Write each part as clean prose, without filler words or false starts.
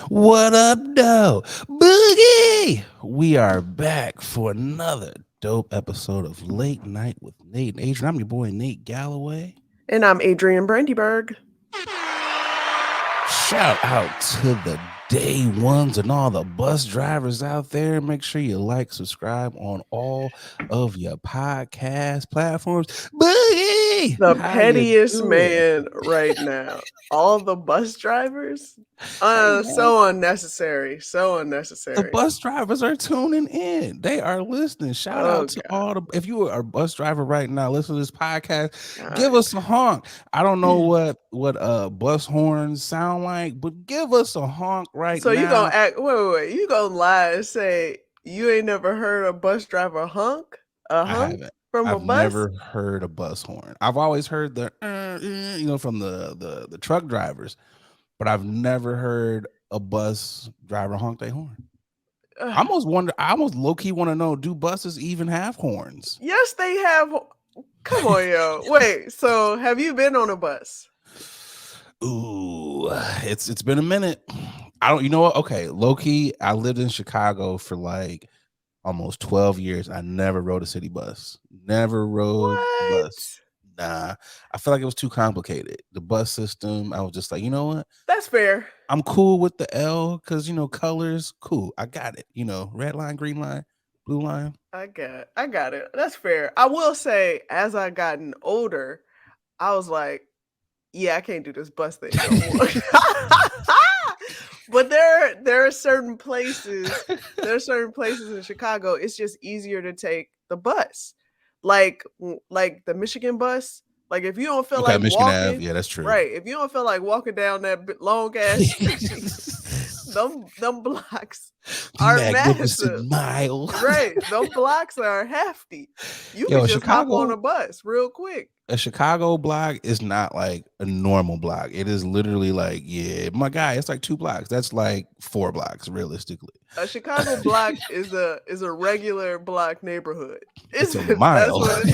What up, though? Boogie! We are back for another dope episode of Late Night with Nate and Adrian. I'm your boy, Nate Galloway. And I'm Adrian Brandyberg. Shout out to the day ones and all the bus drivers out there. Make sure you like, subscribe on all of your podcast platforms. Boogie! The How you pettiest doing? man right now. All the bus drivers? Hey, man. So unnecessary. So The unnecessary. bus drivers are tuning in. They are listening. Shout Oh out to God. all the if you are a bus driver right now, listen to this podcast. Give God. us a honk. I don't know what bus horns sound like, but give us a honk right So you gonna now. act wait. You gonna lie and say you ain't never heard a bus driver honk? A I honk haven't. from a I've bus? never heard a bus horn. I've always heard the from the truck drivers, but I've never heard a bus driver honk their horn. Ugh. I almost low key want to know, do buses even have horns? Yes, they have. Come on, yo. Wait, so have you been on a bus? Ooh, it's been a minute. I don't, you know what? Okay, low key, I lived in Chicago for like almost 12 years. I never rode a city bus. Never rode a bus. What? Nah, I feel like it was too complicated. The bus system, I was just like, you know what? That's fair. I'm cool with the L because colors, cool. I got it. Red line, green line, blue line. I got it. That's fair. I will say, as I gotten older, I was like, yeah, I can't do this bus thing no more. But there are certain places, in Chicago, it's just easier to take the bus. Like the Michigan bus. Like if you don't feel Okay, like Michigan Ave. walking, Yeah, that's true. right. If you don't feel like walking down that long ass street, them blocks are massive. Magnificent Mile. Right. Them blocks are hefty. You Yo, can just hop on a bus real quick. a Chicago block is not like a normal block. It is literally like, yeah, my guy, it's like 2 blocks. That's like 4 blocks, realistically. A Chicago block is a regular block neighborhood. It's a That's mile. what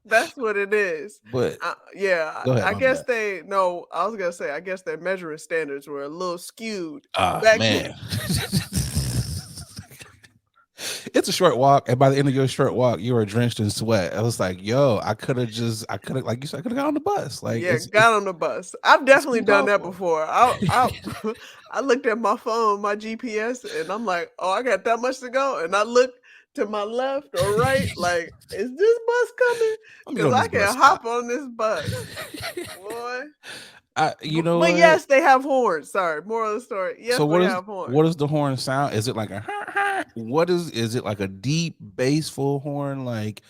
that's what it is. But Yeah, go ahead, I my guess bad. they no. I was gonna say I guess their measuring standards were a little skewed Ah, back then. man. It's a short walk, and by the end of your short walk, you were drenched in sweat. I was like, yo, I could have, like you said, I could have got on the bus. Like, Yeah, got on the bus. I've definitely done uncalled that for. before. I looked at my phone, my GPS, and I'm like, oh, I got that much to go. And I looked to my left or right, like, is this bus coming? Let me go Because to I this bus can stop. hop on this bus, boy. You know But what? yes, they have horns. Sorry, moral of the story. Yes, So they have what horns. does the horn sound? Is it like a what is it like a deep bassful horn like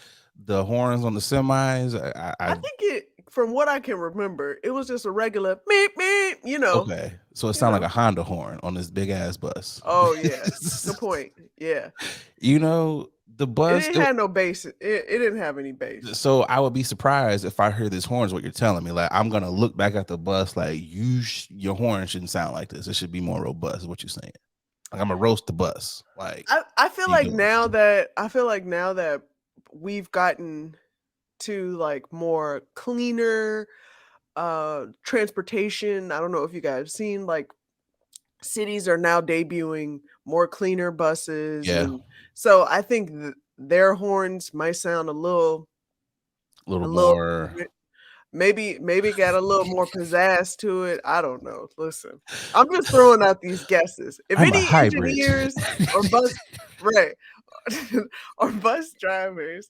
the horns on the semis? I think from what I can remember, it was just a regular meep meep. Okay, so it You sounds like know. a Honda horn on this big ass bus. Oh yeah, good point. Yeah, The it bus. didn't have no bass. It didn't have any bass. So I would be surprised if I hear this horn. Is what you're telling me? Like I'm gonna look back at the bus. Like your horn shouldn't sound like this. It should be more robust. Is what you're saying? Like I'm gonna roast the bus. Like I feel you like doing? now that we've gotten to like more cleaner transportation. I don't know if you guys have seen like cities are now debuting more cleaner buses, Yeah, and so I think their horns might sound a little a little more. maybe got a little more pizzazz to it. I don't know. Listen, I'm just throwing out these guesses. If I'm a any hybrid. engineers or bus right or bus drivers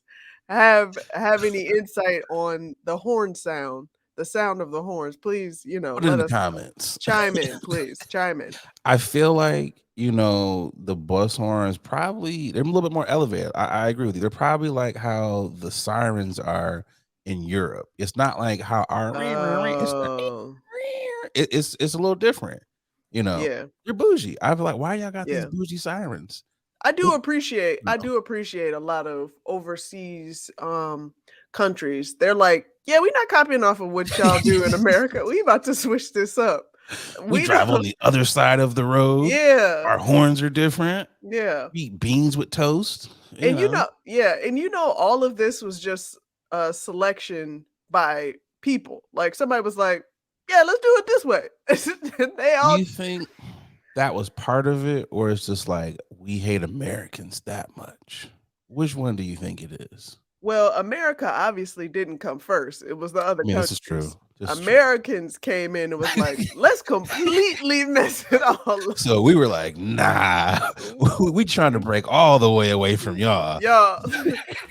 have any insight on the horn sound, the sound of the horns, please, Put it in let the us know. comments. Chime in, please. Chime in. I feel like the bus horns probably they're a little bit more elevated. I agree with you. They're probably like how the sirens are in Europe. It's not like how our it's not, Oh, it's a little different. yeah. You're bougie. I feel like why y'all got these Yeah. bougie sirens? I This- do appreciate you I know, do appreciate a lot of overseas countries. They're like, yeah, we're not copying off of what y'all do in America. We about to switch this up. we We drive on don't the other side of the road. yeah. Our horns are different. Yeah. We eat beans with toast. And all of this was just a selection by people. Like somebody was like, Yeah, let's do it this way. They Do all you think that was part of it, or it's just like we hate Americans that much? Which one do you think it is? well, America obviously didn't come first. It was the other I mean, this is true. countries. This is true. Americans came in and was like, let's completely mess it all up. So we were like, nah, we trying to break all the way away from y'all. Y'all,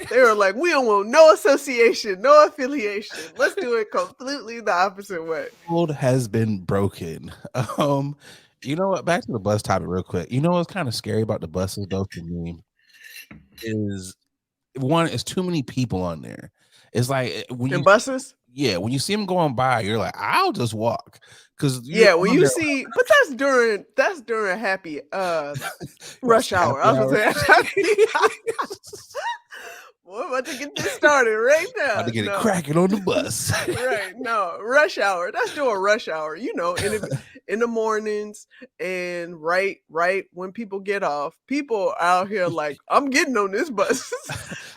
they were like, we don't want no association, no affiliation. Let's do it completely the opposite way. World has been broken. You know what? Back to the bus topic real quick. You know what's kind of scary about the buses though for me is one, it's too many people on there. It's like when In you buses? yeah, when you see them going by, you're like, I'll just walk. Cause you're Yeah, when on you there see, but that's during happy like, rush hour. I happy was hour. gonna say We're about to get this started right now. About to get it No. cracking on the bus. Right. No, rush hour. That's during rush hour, in the mornings and right when people get off. People out here like, I'm getting on this bus.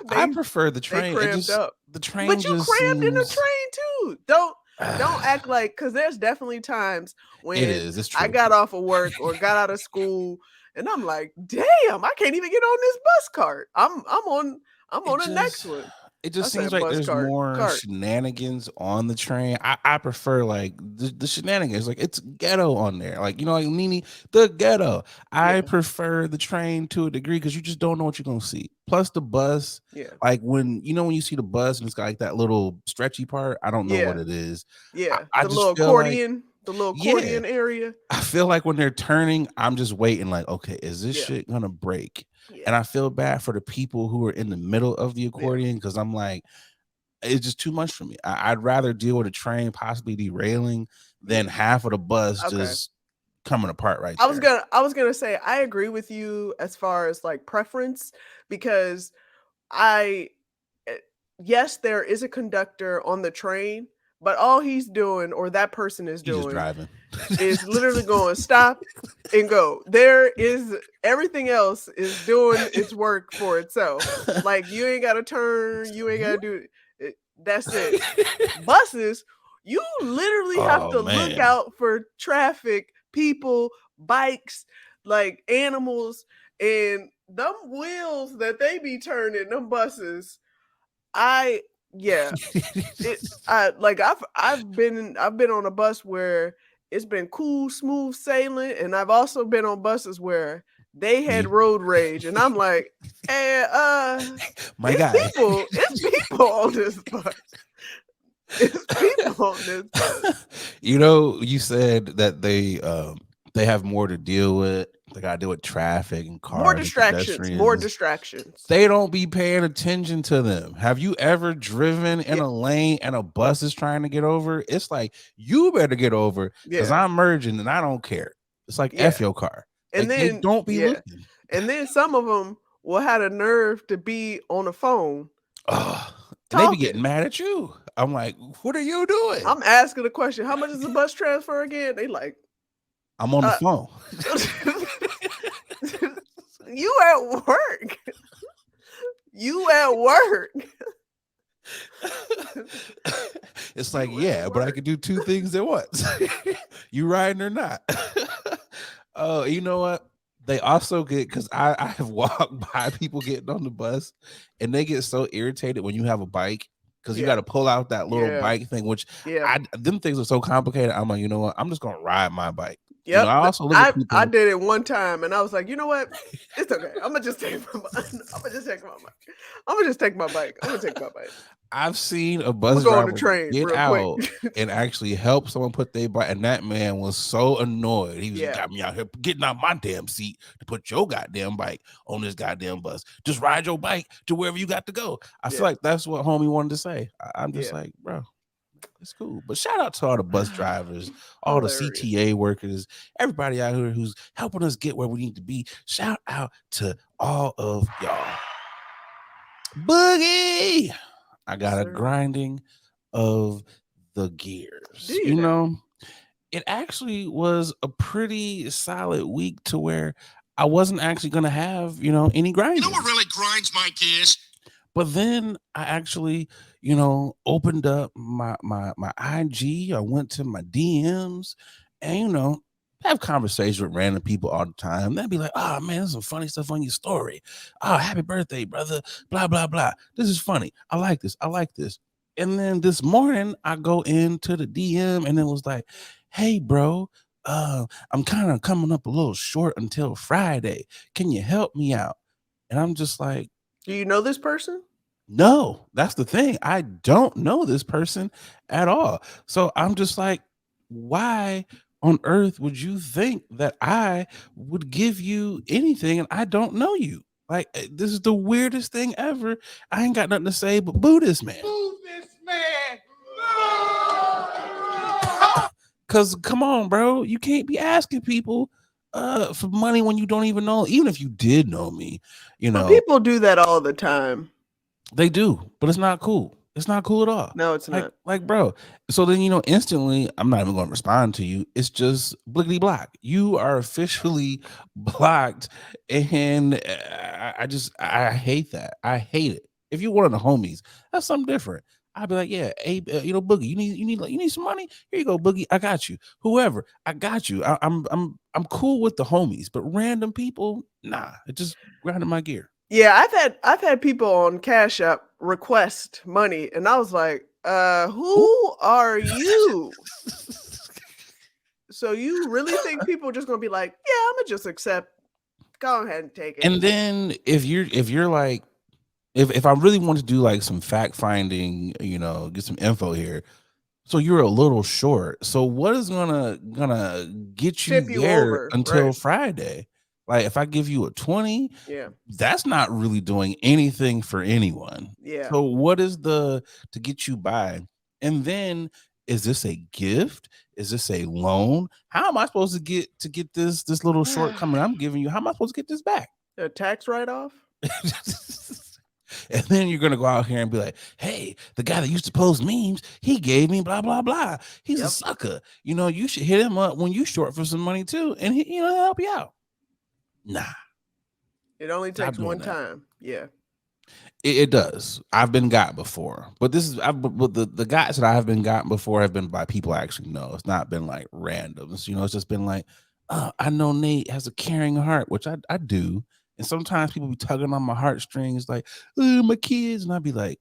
I they prefer the they train. It cramped just up. the train But you just crammed in the seems train too. Don't act like, because there's definitely times it when is. It's I true. got off of work or got out of school and I'm like, damn, I can't even get on this bus cart. I'm It on the next just one. it I just seems said like bus there's cart, more cart. shenanigans on the train. I prefer like the shenanigans. Like it's ghetto on there. Like like Nene, the ghetto. I Yeah, prefer the train to a degree because you just don't know what you're gonna see. Plus the bus, yeah, like when when you see the bus and it's got like that little stretchy part. I don't know what yeah, it is. I, yeah. I The just little feel like accordion, yeah. area. I feel like when they're turning, I'm just waiting, like, okay, is this Yeah, shit gonna break? yeah, And I feel bad for the people who are in the middle of the yeah. accordion because I'm like, it's just too much for me. I'd rather deal with a train possibly derailing than Mm, half of the bus okay. just coming apart right I was there. gonna I was gonna say I agree with you as far as like preference because I eh, yes, there is a conductor on the train, but all he's doing or that person is He's just doing driving. is literally going stop and go. There is everything else is doing its work for itself. Like you ain't got to turn, you ain't got to do it. That's it. Buses, you literally have Oh to look man. out for traffic, people, bikes, like animals, and them wheels that they be turning, them buses. I yeah, it I like I've been on a bus where it's been cool, smooth sailing, and I've also been on buses where they had Me, road rage, and I'm like, hey, my guy. it's people on this bus. It's people on this bus. You said that they have more to deal with. They gotta deal with traffic and More cars and distractions, more pedestrians. distractions. They don't be paying attention to them. Have you ever driven in Yeah, a lane and a bus is trying to get over? It's like, you better get over because yeah, I'm merging and I don't care. It's like yeah. F your car. And Like they then don't be yeah, looking. and then some of them will have the nerve to be on the phone Ugh. And they be getting talking. mad at you. I'm like, what are you doing? I'm asking the question, how much is the bus transfer again? They like, I'm on the uh, phone. you at work. You at work. It's like, You at yeah, but I work. could do two things at once. You riding or not? Oh, you know what? They also get because I have walked by people getting on the bus and they get so irritated when you have a bike because you got Yeah, to pull out that little yeah, bike thing, which yeah. them things are so complicated. I'm like, you know what? I'm just gonna ride my bike. Yep. I also look at I people. did it one time and I was like, you know what? It's okay. I'm gonna just take my I'm gonna just take my bike. I'm gonna just take my bike. I'm gonna take my bike. I've seen a I'm gonna bus go on the driver train get real quick. out and actually help someone put their bike, and that man was so annoyed. He was Yeah, got me out here getting out my damn seat to put your goddamn bike on this goddamn bus. Just ride your bike to wherever you got to go. I feel yeah, like that's what homie wanted to say. I'm just yeah. like, bro, it's cool. But shout out to all the bus drivers, all the Hilarious. CTA workers, everybody out here who's helping us get where we need to be. Shout out to all of y'all. Boogie. I Yes, got a sir. grinding of the Do gears. you now? It actually was a pretty solid week to where I wasn't actually going to have, any You know grinding. what really grinds my gears? But then I actually, opened up my IG. I went to my DMs, and have conversations with random people all the time. They'd be like, "Oh man, there's some funny stuff on your story. Oh, happy birthday, brother. Blah blah blah. This is funny. I like this. I like this." And then this morning, I go into the DM, and it was like, "Hey, bro, I'm kind of coming up a little short until Friday. Can you help me out?" And I'm just like, Do you know this person? no, that's the thing. I don't know this person at all. So I'm just like, why on earth would you think that I would give you anything and I don't know you? Like, this is the weirdest thing ever. I ain't got nothing to say but boo this man. Boo this man. Cause come on, bro. You can't be asking people for money when you don't even know. Even if you did know me, But people do that all the time. they do, but it's not cool. It's not cool at all. No, it's not. Like, bro. So then, instantly, I'm not even going to respond to you. It's just blickety block. You are officially blocked, and I hate that. I hate it. If you one of the homies, that's something different. I'd be like, yeah, hey, Boogie, you need some money? Here you go, Boogie. I got you. Whoever, I got you. I'm cool with the homies, but random people, nah. It just grinded my gear. Yeah, I've had people on Cash App request money, and I was like, who are you? So you really think people are just gonna be like, yeah, I'm gonna just accept, go ahead and take it. And then if you're like, if I really want to do like some fact finding, get some info here. So you're a little short. So what is gonna get you Tip you there over, until right. Friday? Like if I give you a 20, Yeah. that's not really doing anything for anyone. Yeah. So what is to get you by? And then is this a gift? Is this a loan? How am I supposed to get this little shortcoming I'm giving you? How am I supposed to get this back? A tax write-off? And then you're gonna go out here and be like, "Hey, the guy that used to post memes, he gave me blah blah blah. He's a sucker. You should hit him up when you short for some money too, and he'll help you out." Nah, it only takes one time. Yeah, it does. I've been got before, but but the guys that I have been gotten before have been by people I actually know. It's not been like randoms. It's just been like, I know Nate has a caring heart, which I do. And sometimes people be tugging on my heartstrings, like, my kids. And I'd be like,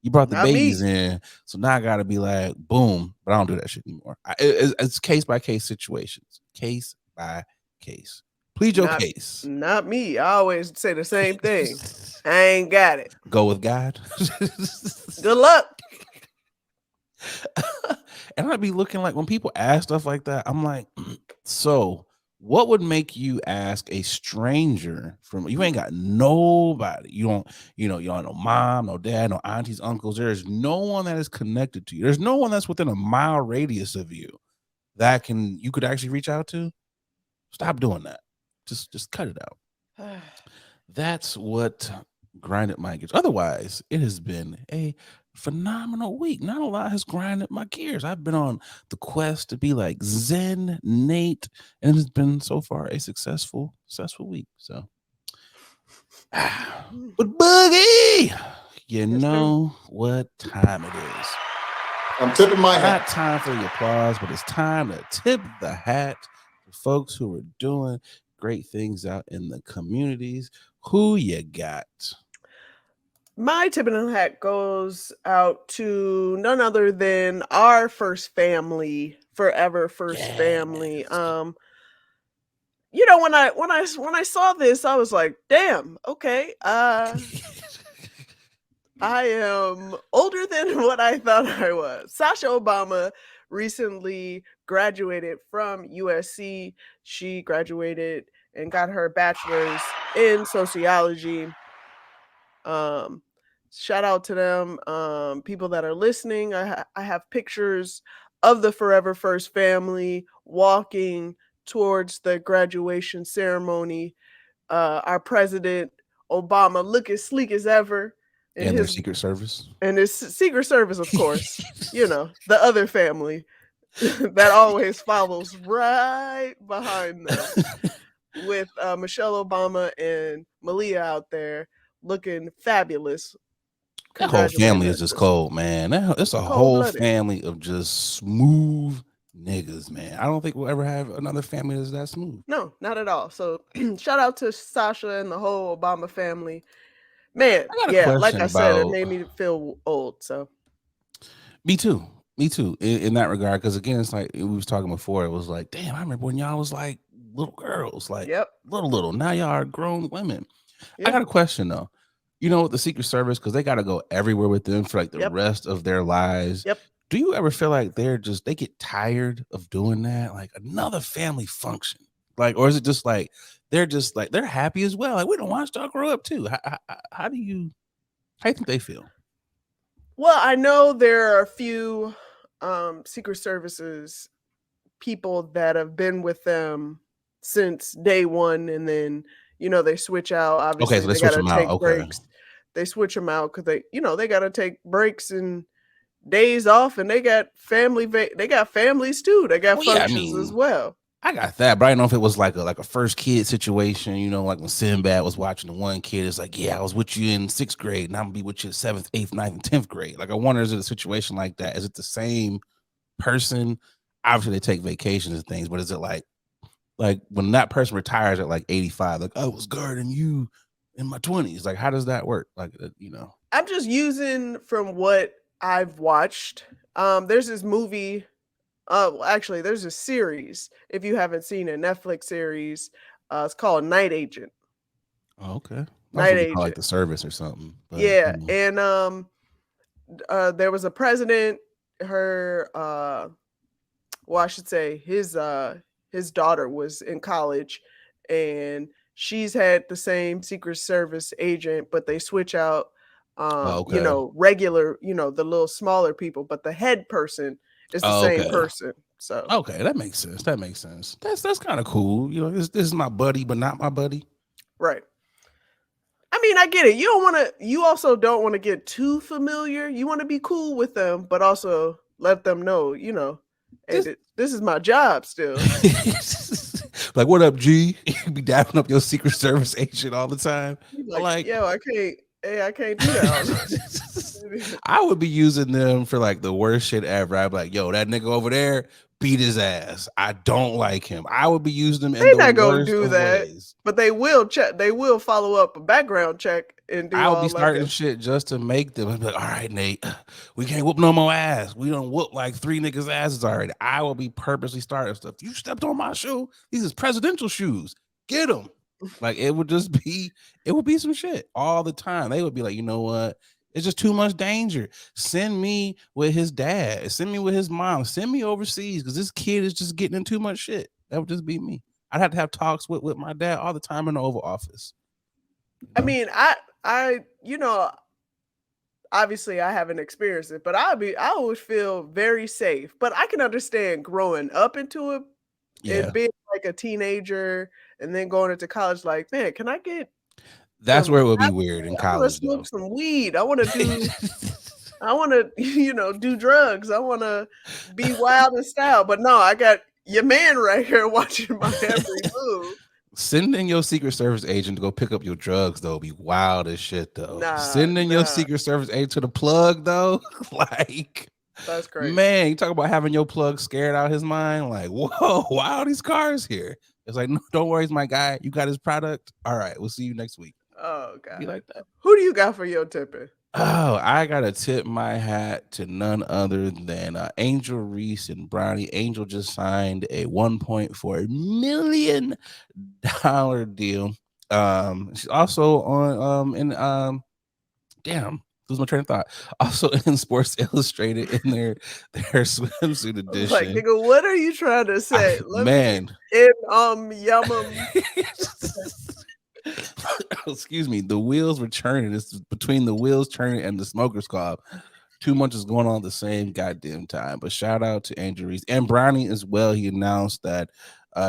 you brought the Not babies me. in. So now I got to be like, boom. But I don't do that shit anymore. It's case by case situations. Case by case. Plead your case. Not me. I always say the same thing. I ain't got it. Go with God. Good luck. And I'd be looking like, when people ask stuff like that, I'm like, so what would make you ask a stranger from, you ain't got nobody, you don't know mom, no dad, no aunties, uncles. There's no one that is connected to you. There's no one that's within a mile radius of you that you could actually reach out to. Stop doing that. Just cut it out. That's what grinded my gears. Otherwise, it has been a phenomenal week. Not a lot has grinded my gears. I've been on the quest to be like Zen Nate, and it's been so far a successful week. So, but Boogie, you know what time it is. I'm tipping my hat. Not time for the applause, but it's time to tip the hat to folks who are doing great things out in the communities. Who you got? My tipping the hat goes out to none other than our first family, forever first family. When I saw this, I was like, damn, okay. I am older than what I thought I was. Sasha Obama recently graduated from USC. She graduated and got her bachelor's in sociology. Shout out to them. People that are listening, I have pictures of the Forever First family walking towards the graduation ceremony. Our president Obama looking sleek as ever. And their Secret Service. And his Secret Service, of course. The other family that always follows right behind them. With Michelle Obama and Malia out there looking fabulous. That whole family is Congratulations. just cold, man. It's a whole Cold-blooded. family of just smooth niggas, man. I don't think we'll ever have another family that's that smooth. No, not at all. So shout out to Sasha and the whole Obama family. Man, I got a yeah, like question I said, it about made me feel old. So me too. Me too. In that regard, because again, it's like we was talking before. It was like, damn, I remember when y'all was like little girls, like yep. little. Now y'all are grown women. I Yeah. got a question though. You know, with the Secret Service, because they got to go everywhere with them for like the Yep. rest of their lives. Yep. Do you ever feel like they get tired of doing that? Like another family function? Like, or is it just like they're happy as well? Like, we don't want y'all grow up too. How do you think they feel? Well, I know there are a few Secret Services people that have been with them since day one, and then they switch out. Okay, Obviously, so they they switch got to them out. take Okay. breaks. They switch them out because they got to take breaks and days off, and they got they got families too. They got Well, yeah, I functions as mean, well. I got that, but I don't know if it was like a first kid situation, like when Sinbad was watching the one kid, it's like, yeah, I was with you in 6th grade and I'm gonna be with you in 7th, 8th, 9th, and 10th grade. Like, I wonder, is it a situation like that? Is it the same person? Obviously, they take vacations and things, but is it like when that person retires at like 85, like, I was guarding you in my 20s? Like, how does that work? Like, I'm just using from what I've watched. There's this movie. Actually, there's a series. If you haven't seen it, Netflix series. It's called Night Agent. oh, okay. That's Night what we call like Agent. the service or something. But Yeah, and there was a president. Her, well, I should say his daughter was in college, and she's had the same Secret Service agent, but they switch out. oh, okay. Regular, the little smaller people, but the head person is the Oh, same okay. person. So Okay, that makes sense. That makes sense. That's kind of cool. This is my buddy, but not my buddy. right. I mean, I get it. You also don't want to get too familiar. You want to be cool with them, but also let them know, hey, This this is my job still. like, what up, G? You be dapping up your Secret Service agent all the time. You're But like, yo, I can't do that. I would be using them for like the worst shit ever. I'd be like, yo, that nigga over there, beat his ass. I don't like him. I would be using them in They're the not gonna worst do of that, ways. but they will check. They will follow up a background check and do I would be all starting that. shit just to make them. I'd be like, all right, Nate, we can't whoop no more ass. We don't whoop like 3 niggas' asses already. I will be purposely starting stuff. You stepped on my shoe. These is presidential shoes. Get them. Like, it would be some shit all the time. They would be like, you know what? It's just too much danger. Send me with his dad. Send me with his mom. Send me overseas because this kid is just getting in too much shit. That would just be me. I'd have to have talks with my dad all the time in the Oval Office. I mean, obviously I haven't experienced it, but I always feel very safe. But I can understand growing up into it Yeah. and being like a teenager and then going into college, like, man, can I get That's some where it would be I weird in want to college, though. smoke some weed. I want to do drugs. I want to be wild in style. But no, I got your man right here watching my every move. Sending your Secret Service agent to go pick up your drugs, though, be wild as shit, though. Nah, Sending your Secret Service agent to the plug, though, like, that's crazy. man, you talk about having your plug scared out his mind. Like, whoa, why are these cars here? It's like, no, don't worry, it's my guy. You got his product. All right, we'll see you next week. Oh God, Be like that. Who do you got for your tipping? Oh, I gotta tip my hat to none other than Angel Reese and Brownie. Angel just signed a $1.4 million deal. She's also on damn, lose my train of thought. Also in Sports Illustrated in their swimsuit edition. Like, nigga, what are you trying to say? Man. Excuse me. The wheels were churning. It's between the wheels churning and the smoker's cough. Too much is going on at the same goddamn time. But shout out to Andrew Reese and Brownie as well. He announced that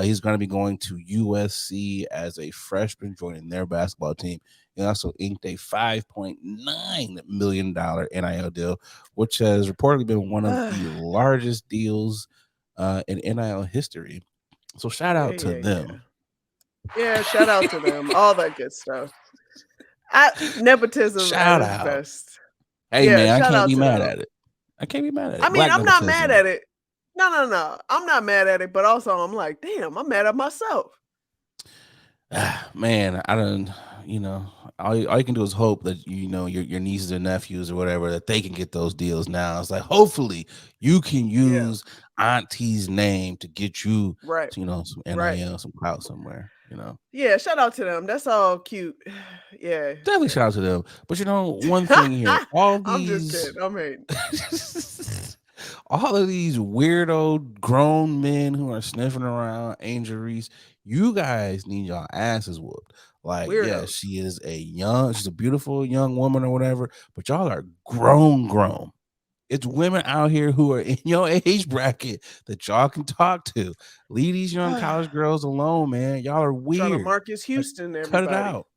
he's going to be going to USC as a freshman, joining their basketball team. He also inked a $5.9 million NIL deal, which has reportedly been one of the largest deals in NIL history. So shout out to them. Yeah, shout out to them. All that good stuff. Nepotism Shout at its out. best. Hey Yeah, man, I shout can't out be to mad them. at it. I can't be mad at I it. mean, Black I'm not mad nepotism. at it. No. I'm not mad at it, but also I'm like, damn, I'm mad at myself. Man, I don't. You know, all you can do is hope that your nieces and nephews or whatever that they can get those deals now. It's like hopefully you can Yeah. use auntie's name to get you, Right. some Right. NIL, some clout somewhere. Yeah, shout out to them. That's all cute. Yeah. Definitely shout out to them. But one thing here, all I'm just these kidding. I'm hating. all of these weirdo grown men who are sniffing around Angel Reese, you guys need y'all asses whooped. Like, yeah, Weirdos. she's a beautiful young woman or whatever, but y'all are grown. It's women out here who are in your age bracket that y'all can talk to. Leave these young college girls alone, man. Y'all are Trying to weird. Marcus Like, Houston, cut it everybody. out.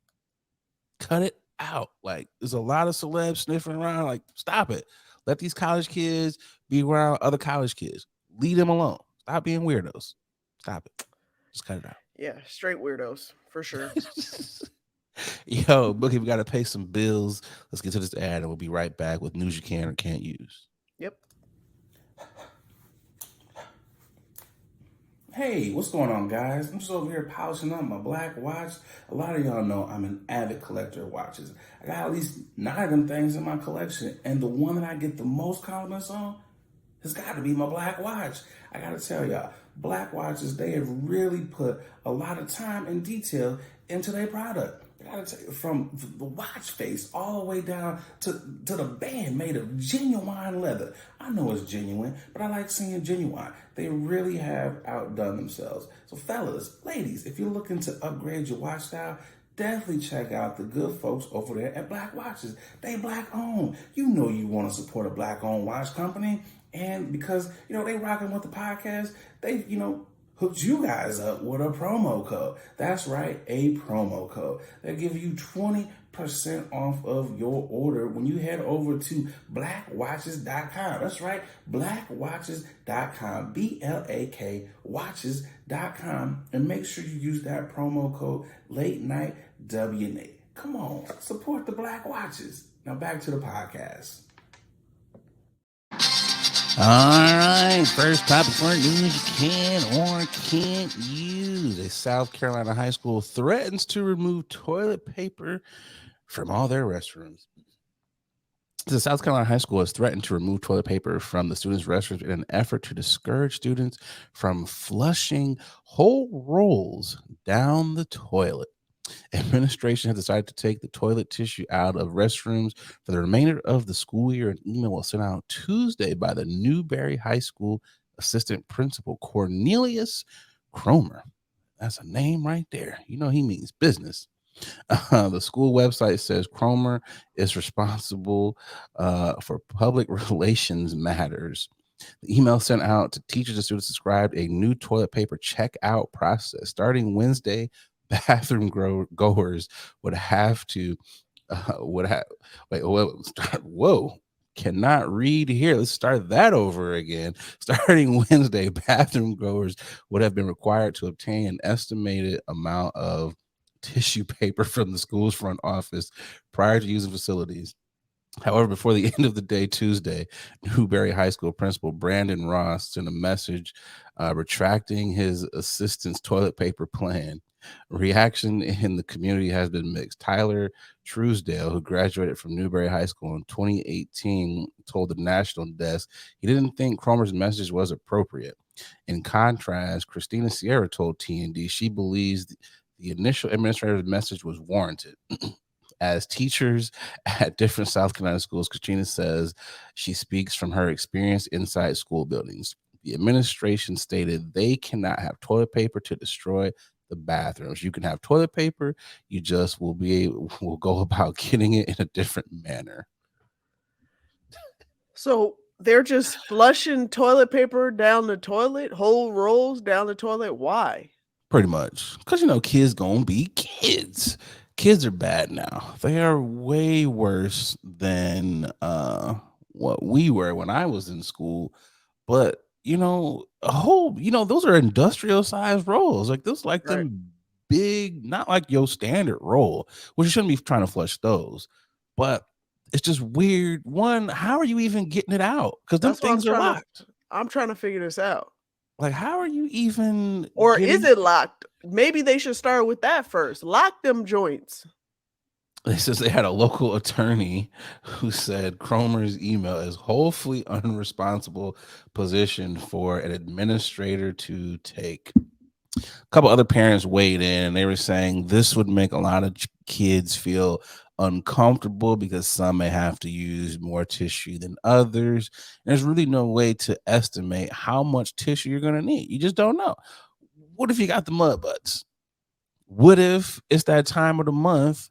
Cut it out. Like, there's a lot of celebs sniffing around. Like, stop it. Let these college kids be around other college kids. Leave them alone. Stop being weirdos. Stop it. Just cut it out. Yeah, straight weirdos for sure. Yo, Bookie, we got to pay some bills. Let's get to this ad and we'll be right back with news you can or can't use. Yep. Hey, what's going on, guys? I'm just over here polishing up my black watch. A lot of y'all know I'm an avid collector of watches. I got at least 9 of them things in my collection, and the one that I get the most compliments on has got to be my black watch. I got to tell y'all, black watches, they have really put a lot of time and detail into their product. I gotta tell you, from the watch face all the way down to the band made of genuine leather. I know it's genuine, but I like seeing genuine. They really have outdone themselves. So fellas, ladies, if you're looking to upgrade your watch style, definitely check out the good folks over there at Black Watches. They black owned. You know you want to support a black owned watch company. And because, they rocking with the podcast, they, hooked you guys up with a promo code. That's right, a promo code. They'll give you 20% off of your order when you head over to blackwatches.com. That's right, blackwatches.com, BLAK watches.com, and make sure you use that promo code late night WNA. Come on, support the Black Watches. Now back to the podcast. All right, first topic for news you can or can't use. A South Carolina high school threatens to remove toilet paper from all their restrooms. The South Carolina high school has threatened to remove toilet paper from the students' restrooms in an effort to discourage students from flushing whole rolls down the toilet. Administration has decided to take the toilet tissue out of restrooms for the remainder of the school year. An email was sent out Tuesday by the Newberry High School assistant principal Cornelius Cromer. That's a name right there. He means business. The school website says Cromer is responsible for public relations matters. The email sent out to teachers and students described a new toilet paper checkout process. Starting Wednesday, bathroom goers would have to cannot read here. Let's start that over again. Starting Wednesday, bathroom goers would have been required to obtain an estimated amount of tissue paper from the school's front office prior to using facilities. However, before the end of the day, Tuesday, Newberry High School principal Brandon Ross sent a message retracting his assistant's toilet paper plan. Reaction in the community has been mixed. Tyler Truesdale, who graduated from Newberry High School in 2018, told the national desk he didn't think Cromer's message was appropriate. In contrast, Christina Sierra told TND she believes the initial administrative message was warranted. As teachers at different South Carolina schools, Christina says she speaks from her experience inside school buildings. The administration stated they cannot have toilet paper to destroy the bathrooms. You can have toilet paper, you just will go about getting it in a different manner. So they're just flushing toilet paper down the toilet, whole rolls down the toilet. Why? Pretty much. Because, kids gonna be kids. Kids are bad now. They are way worse than what we were when I was in school. But, those are industrial sized rolls. Like, those like Right. them big, not like your standard roll, which you shouldn't be trying to flush those. But it's just weird. One, how are you even getting it out? Because them That's what things are locked. I'm trying to figure this out. Like, how are you even Or is getting? it locked? Maybe they should start with that first. Lock them joints. It says they had a local attorney who said Cromer's email is wholly unresponsible position for an administrator to take. A couple other parents weighed in and they were saying this would make a lot of kids feel uncomfortable because some may have to use more tissue than others. There's really no way to estimate how much tissue you're going to need. You just don't know. What if you got the mud butts? What if it's that time of the month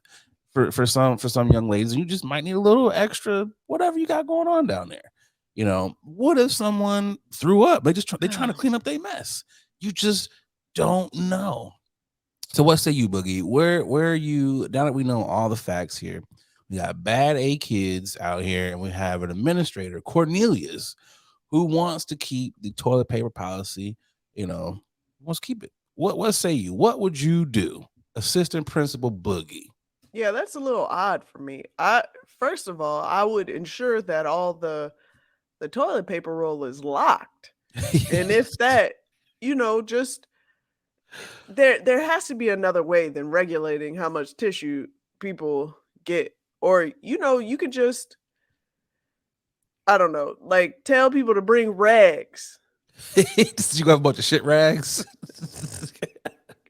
for some young ladies and you just might need a little extra whatever you got going on down there? What if someone threw up? They're trying to clean up their mess. You just don't know. So what say you, Boogie? Where are you? Now that we know all the facts here, we got bad A kids out here, and we have an administrator, Cornelius, who wants to keep the toilet paper policy. Wants to keep it. What say you? What would you do, Assistant Principal Boogie? Yeah, that's a little odd for me. First of all, I would ensure that all the toilet paper roll is locked. And if that, just there has to be another way than regulating how much tissue people get. Or you could just, I don't know, like tell people to bring rags. You got a bunch of shit rags.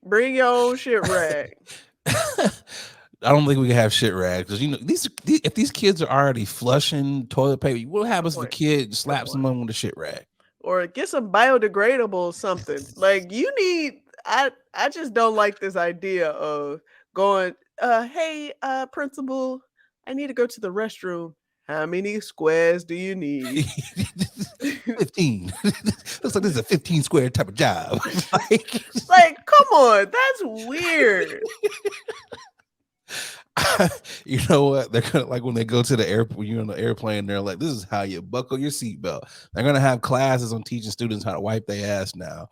Bring your own shit rag. I don't think we can have shit rags because if these kids are already flushing toilet paper, what happens if a kid slaps someone with a shit rag? Or get some biodegradable something. Like I just don't like this idea of going, hey, principal, I need to go to the restroom. How many squares do you need? 15. Looks like this is a 15 square type of job. like, come on, that's weird. You know what? They're gonna, like, when they go to the airport, when you're on the airplane, they're like, this is how you buckle your seatbelt. They're gonna have classes on teaching students how to wipe their ass now.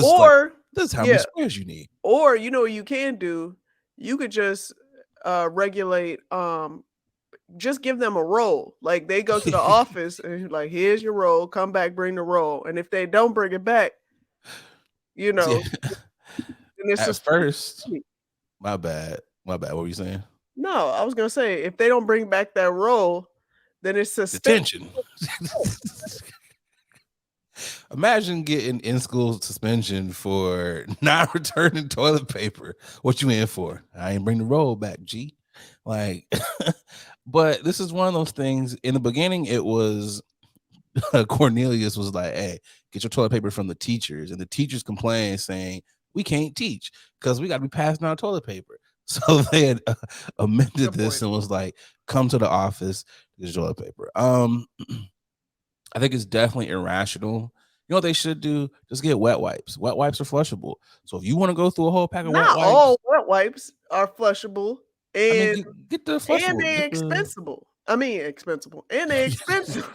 Or this is how many squares you need. Or what you can do, you could just regulate, just give them a roll. Like they go to the office and like, here's your roll, come back, bring the roll. And if they don't bring it back, then it's at first. My bad. What were you saying? No, I was gonna say if they don't bring back that roll, then it's suspension. Imagine getting in school suspension for not returning toilet paper. What you in for? I ain't bring the roll back, G. Like, but this is one of those things. In the beginning, it was Cornelius was like, "Hey, get your toilet paper from the teachers," and the teachers complained, saying, "We can't teach because we got to be passing out toilet paper." So they had amended this and was like, "Come to the office, get your toilet paper." I think it's definitely irrational. You know what they should do? Just get wet wipes. Wet wipes are flushable. So if you want to go through a whole pack of wet wipes, all wet wipes are flushable, and get the flushable. And they're expensible. And they're expensive.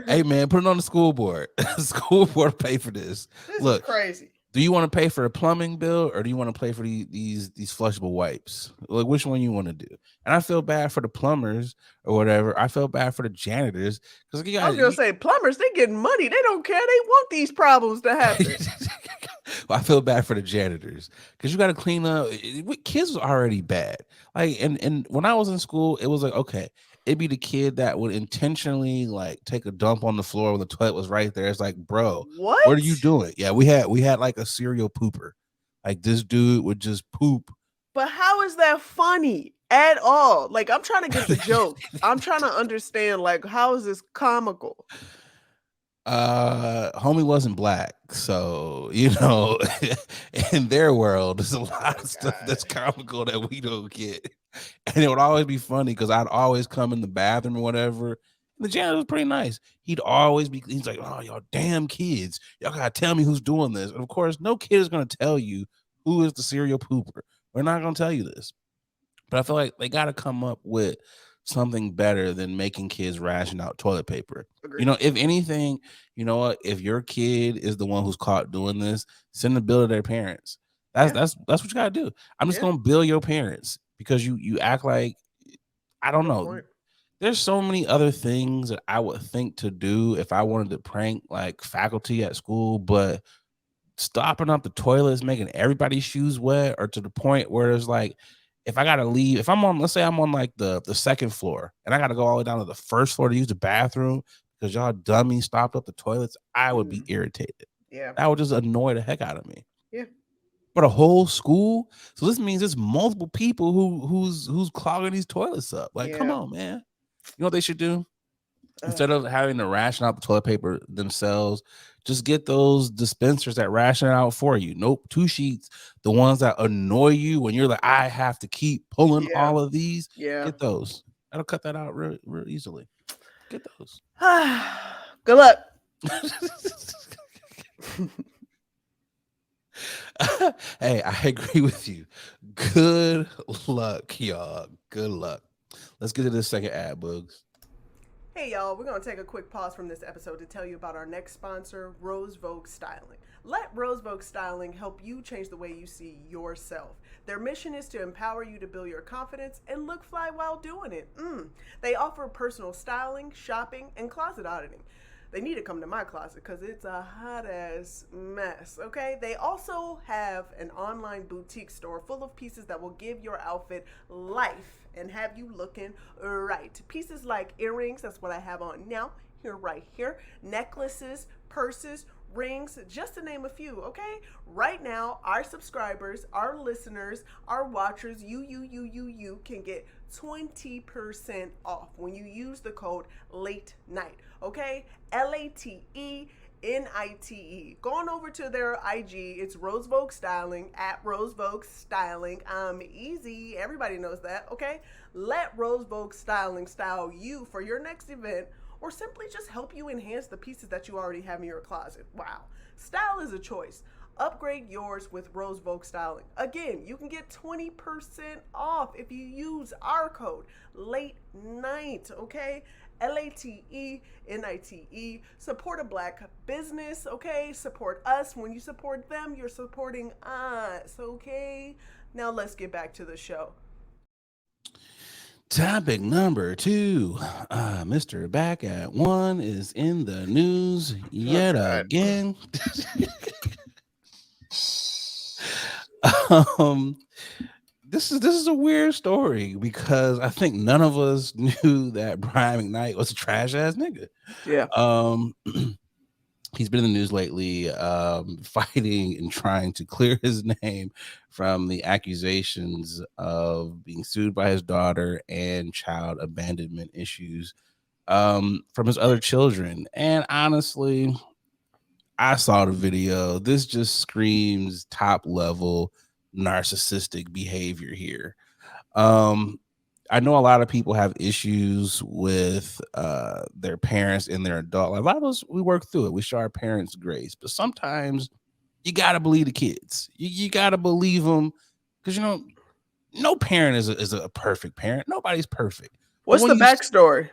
Hey man, put it on the school board. The school board pay for this. Look, is crazy. Do you want to pay for a plumbing bill or do you want to pay for these flushable wipes? Like, which one you want to do? And I feel bad for the plumbers or whatever. I feel bad for the janitors because I was gonna say plumbers, they getting money. They don't care. They want these problems to happen. I feel bad for the janitors because you got to clean up. Kids was already bad. Like, and when I was in school, it was like, okay, it'd be the kid that would intentionally like take a dump on the floor when the toilet was right there. It's like, bro, what are you doing? Yeah, we had like a serial pooper. Like this dude would just poop. But how is that funny at all? Like, I'm trying to get the joke. I'm trying to understand, like, how is this comical? Homie wasn't black, so in their world there's a lot of stuff that's comical that we don't get, and it would always be funny because I'd always come in the bathroom or whatever, and the janitor was pretty nice. He's like, oh, y'all damn kids, y'all gotta tell me who's doing this. And of course no kid is gonna tell you who is the serial pooper. We're not gonna tell you this, but I feel like they gotta come up with something better than making kids ration out toilet paper. Agreed. If anything, you know what? If your kid is the one who's caught doing this, send a bill to their parents. That's what you gotta do. I'm just gonna bill your parents because you act like I don't Good know. point. There's so many other things that I would think to do if I wanted to prank like faculty at school, but stopping up the toilets, making everybody's shoes wet, or to the point where it's like, if I gotta leave, if I'm on, let's say I'm on like the second floor and I gotta go all the way down to the first floor to use the bathroom because y'all dummies stopped up the toilets, I would be irritated. Yeah. That would just annoy the heck out of me. Yeah. But a whole school, so this means there's multiple people who's clogging these toilets up. Like, come on, man. You know what they should do? Instead of having to ration out the toilet paper themselves, just get those dispensers that ration it out for you. Nope, 2 sheets. The ones that annoy you when you're like, I have to keep pulling all of these. Yeah. Get those. That'll cut that out real easily. Get those. Good luck. Hey, I agree with you. Good luck, y'all. Good luck. Let's get to this second ad, Bugs. Hey y'all, we're going to take a quick pause from this episode to tell you about our next sponsor, Rose Vogue Styling. Let Rose Vogue Styling help you change the way you see yourself. Their mission is to empower you to build your confidence and look fly while doing it. They offer personal styling, shopping, and closet auditing. They need to come to my closet because it's a hot ass mess, okay? They also have an online boutique store full of pieces that will give your outfit life and have you looking right. Pieces like earrings, that's what I have on now, right here, necklaces, purses, rings, just to name a few, okay? Right now, our subscribers, our listeners, our watchers, you can get 20% off when you use the code LATE NIGHT, okay? LATENITE. Go on over to their IG. It's Rose Vogue Styling, at Rose Vogue Styling. Easy. Everybody knows that, okay? Let Rose Vogue Styling style you for your next event, or simply just help you enhance the pieces that you already have in your closet. Wow. Style is a choice. Upgrade yours with Rose Vogue Styling. Again, you can get 20% off if you use our code LATE NIGHT, okay? LATENITE. Support a black business, okay? Support us. When you support them, you're supporting us, okay? Now let's get back to the show. Topic number 2. Mr. Back at 1 is in the news yet again. This is a weird story because I think none of us knew that Brian McKnight was a trash ass nigga. Yeah. He's been in the news lately, fighting and trying to clear his name from the accusations of being sued by his daughter and child abandonment issues from his other children. And honestly, I saw the video. This just screams top level narcissistic behavior here. I know a lot of people have issues with their parents in their adult life. A lot of us, we work through it. We show our parents grace, but sometimes you gotta believe the kids. You gotta believe them because no parent is a perfect parent. Nobody's perfect. What's the backstory?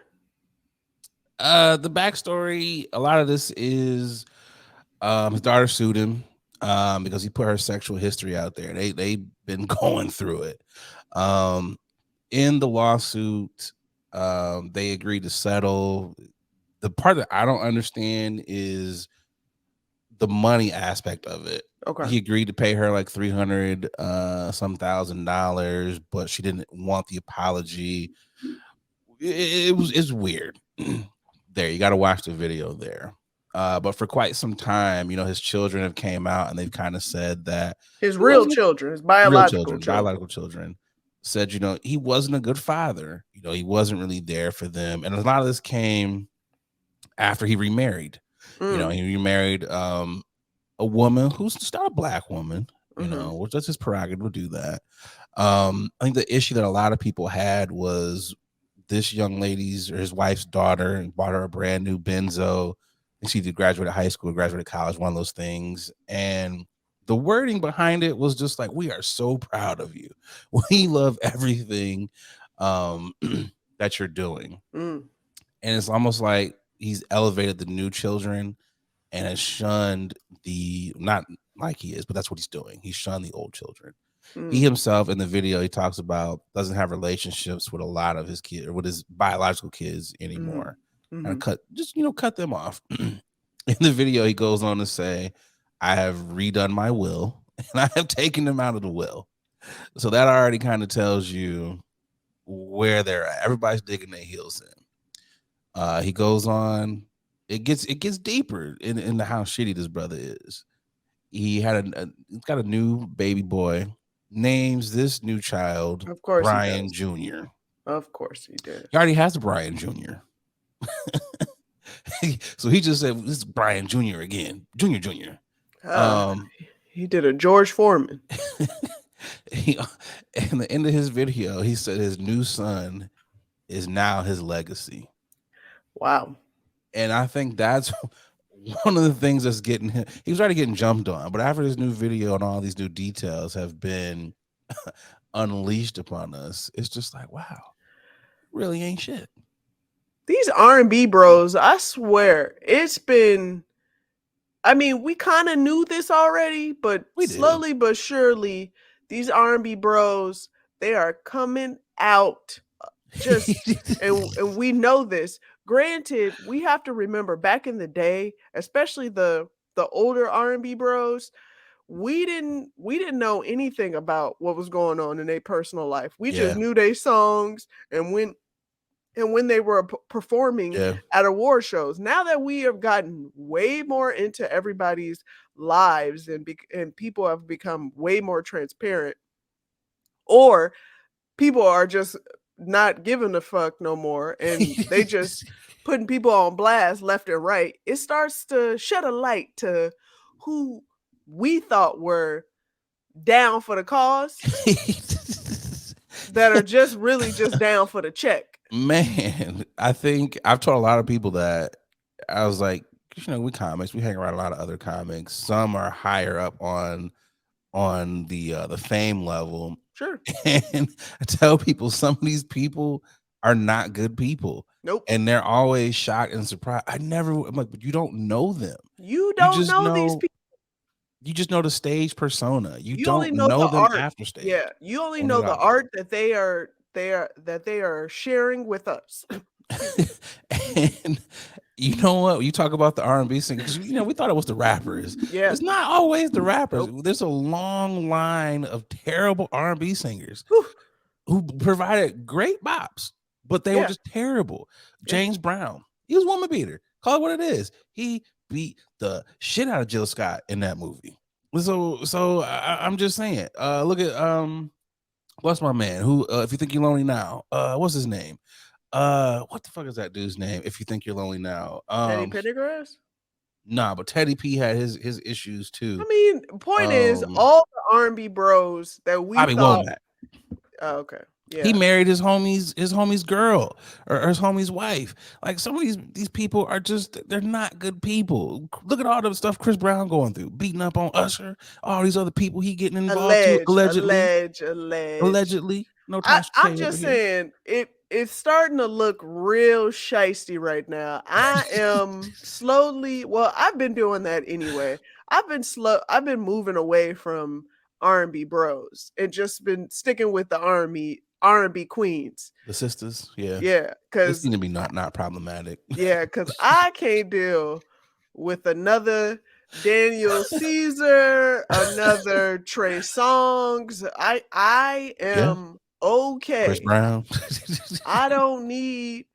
The backstory. A lot of this is his daughter sued him because he put her sexual history out there. They've been going through it. In the lawsuit, they agreed to settle. The part that I don't understand is the money aspect of it. Okay. He agreed to pay her like $300 some $1,000, but she didn't want the apology. It's weird. There, you got to watch the video there. But for quite some time, his children have came out and they've kind of said that his biological children said, he wasn't a good father. He wasn't really there for them. And a lot of this came after he remarried. He remarried a woman who's not a black woman, which that's his prerogative to do that. I think the issue that a lot of people had was this young lady's or his wife's daughter and bought her a brand new Benzo. And she did graduated high school, graduated college, one of those things. And the wording behind it was just like, we are so proud of you. We love everything that you're doing. And it's almost like he's elevated the new children and has shunned not like he is, but that's what he's doing. He's shunned the old children. He himself in the video, he talks about doesn't have relationships with a lot of his kids or with his biological kids anymore. And cut them off. In the video, he goes on to say, I have redone my will and I have taken them out of the will. So that already kind of tells you where they're at. Everybody's digging their heels in. He goes on. It gets deeper into how shitty this brother is. He had he's got a new baby boy. Names this new child Of course Brian Jr. Of course he did. He already has a Brian Jr. So he just said, this is Brian Jr. again. Jr. He did a George Foreman. In the end of his video, he said his new son is now his legacy. Wow. And I think that's one of the things that's getting him. He was already getting jumped on, but after this new video and all these new details have been unleashed upon us, it's just like, wow, really ain't shit. These R&B bros, I swear, it's been. I mean, we kind of knew this already, but slowly but surely, these R&B bros, they are coming out. And we know this. Granted, we have to remember back in the day, especially the older R&B bros, we didn't know anything about what was going on in their personal life. We just knew their songs and when they were performing at award shows. Now that we have gotten way more into everybody's lives and people have become way more transparent, or people are just not giving a fuck no more and they just putting people on blast left and right, it starts to shed a light to who we thought were down for the cause that are just really just down for the check. Man, I think I've told a lot of people that. I was like, we comics, we hang around a lot of other comics. Some are higher up on the fame level. Sure. And I tell people some of these people are not good people. Nope. And they're always shocked and surprised. I'm like, but you don't know them. You don't know these people. You just know the stage persona. You don't only know know the them art. after stage. Yeah, you only know the art that they are sharing with us. And you know what? You talk about the R&B singers. We thought it was the rappers. Yeah, it's not always the rappers. Nope. There's a long line of terrible R&B singers who provided great bops, but they were just terrible. James Brown, he was a woman beater. Call it what it is. He beat the shit out of Jill Scott in that movie. So I'm just saying. Look at what's my man? Who? If you think you're lonely now, what's his name? What the fuck is that dude's name? If you think you're lonely now, Teddy Pendergrass. Nah, but Teddy P had his issues too. I mean, point is, all the R&B bros that we Bobby thought. Womack. Oh, okay. Yeah. He married his homie's girl or his homie's wife. Like some of these people are they're not good people. Look at all the stuff Chris Brown going through, beating up on Usher, all these other people he getting involved to allegedly. No, I'm just saying it's starting to look real shiesty right now. I am slowly. Well, I've been doing that anyway. I've been moving away from R&B bros and just been sticking with the R&B queens, the sisters. Because they seem to be not problematic. Yeah, because I can't deal with another Daniel Caesar, another Trey Songz. I am okay. Chris Brown. I don't need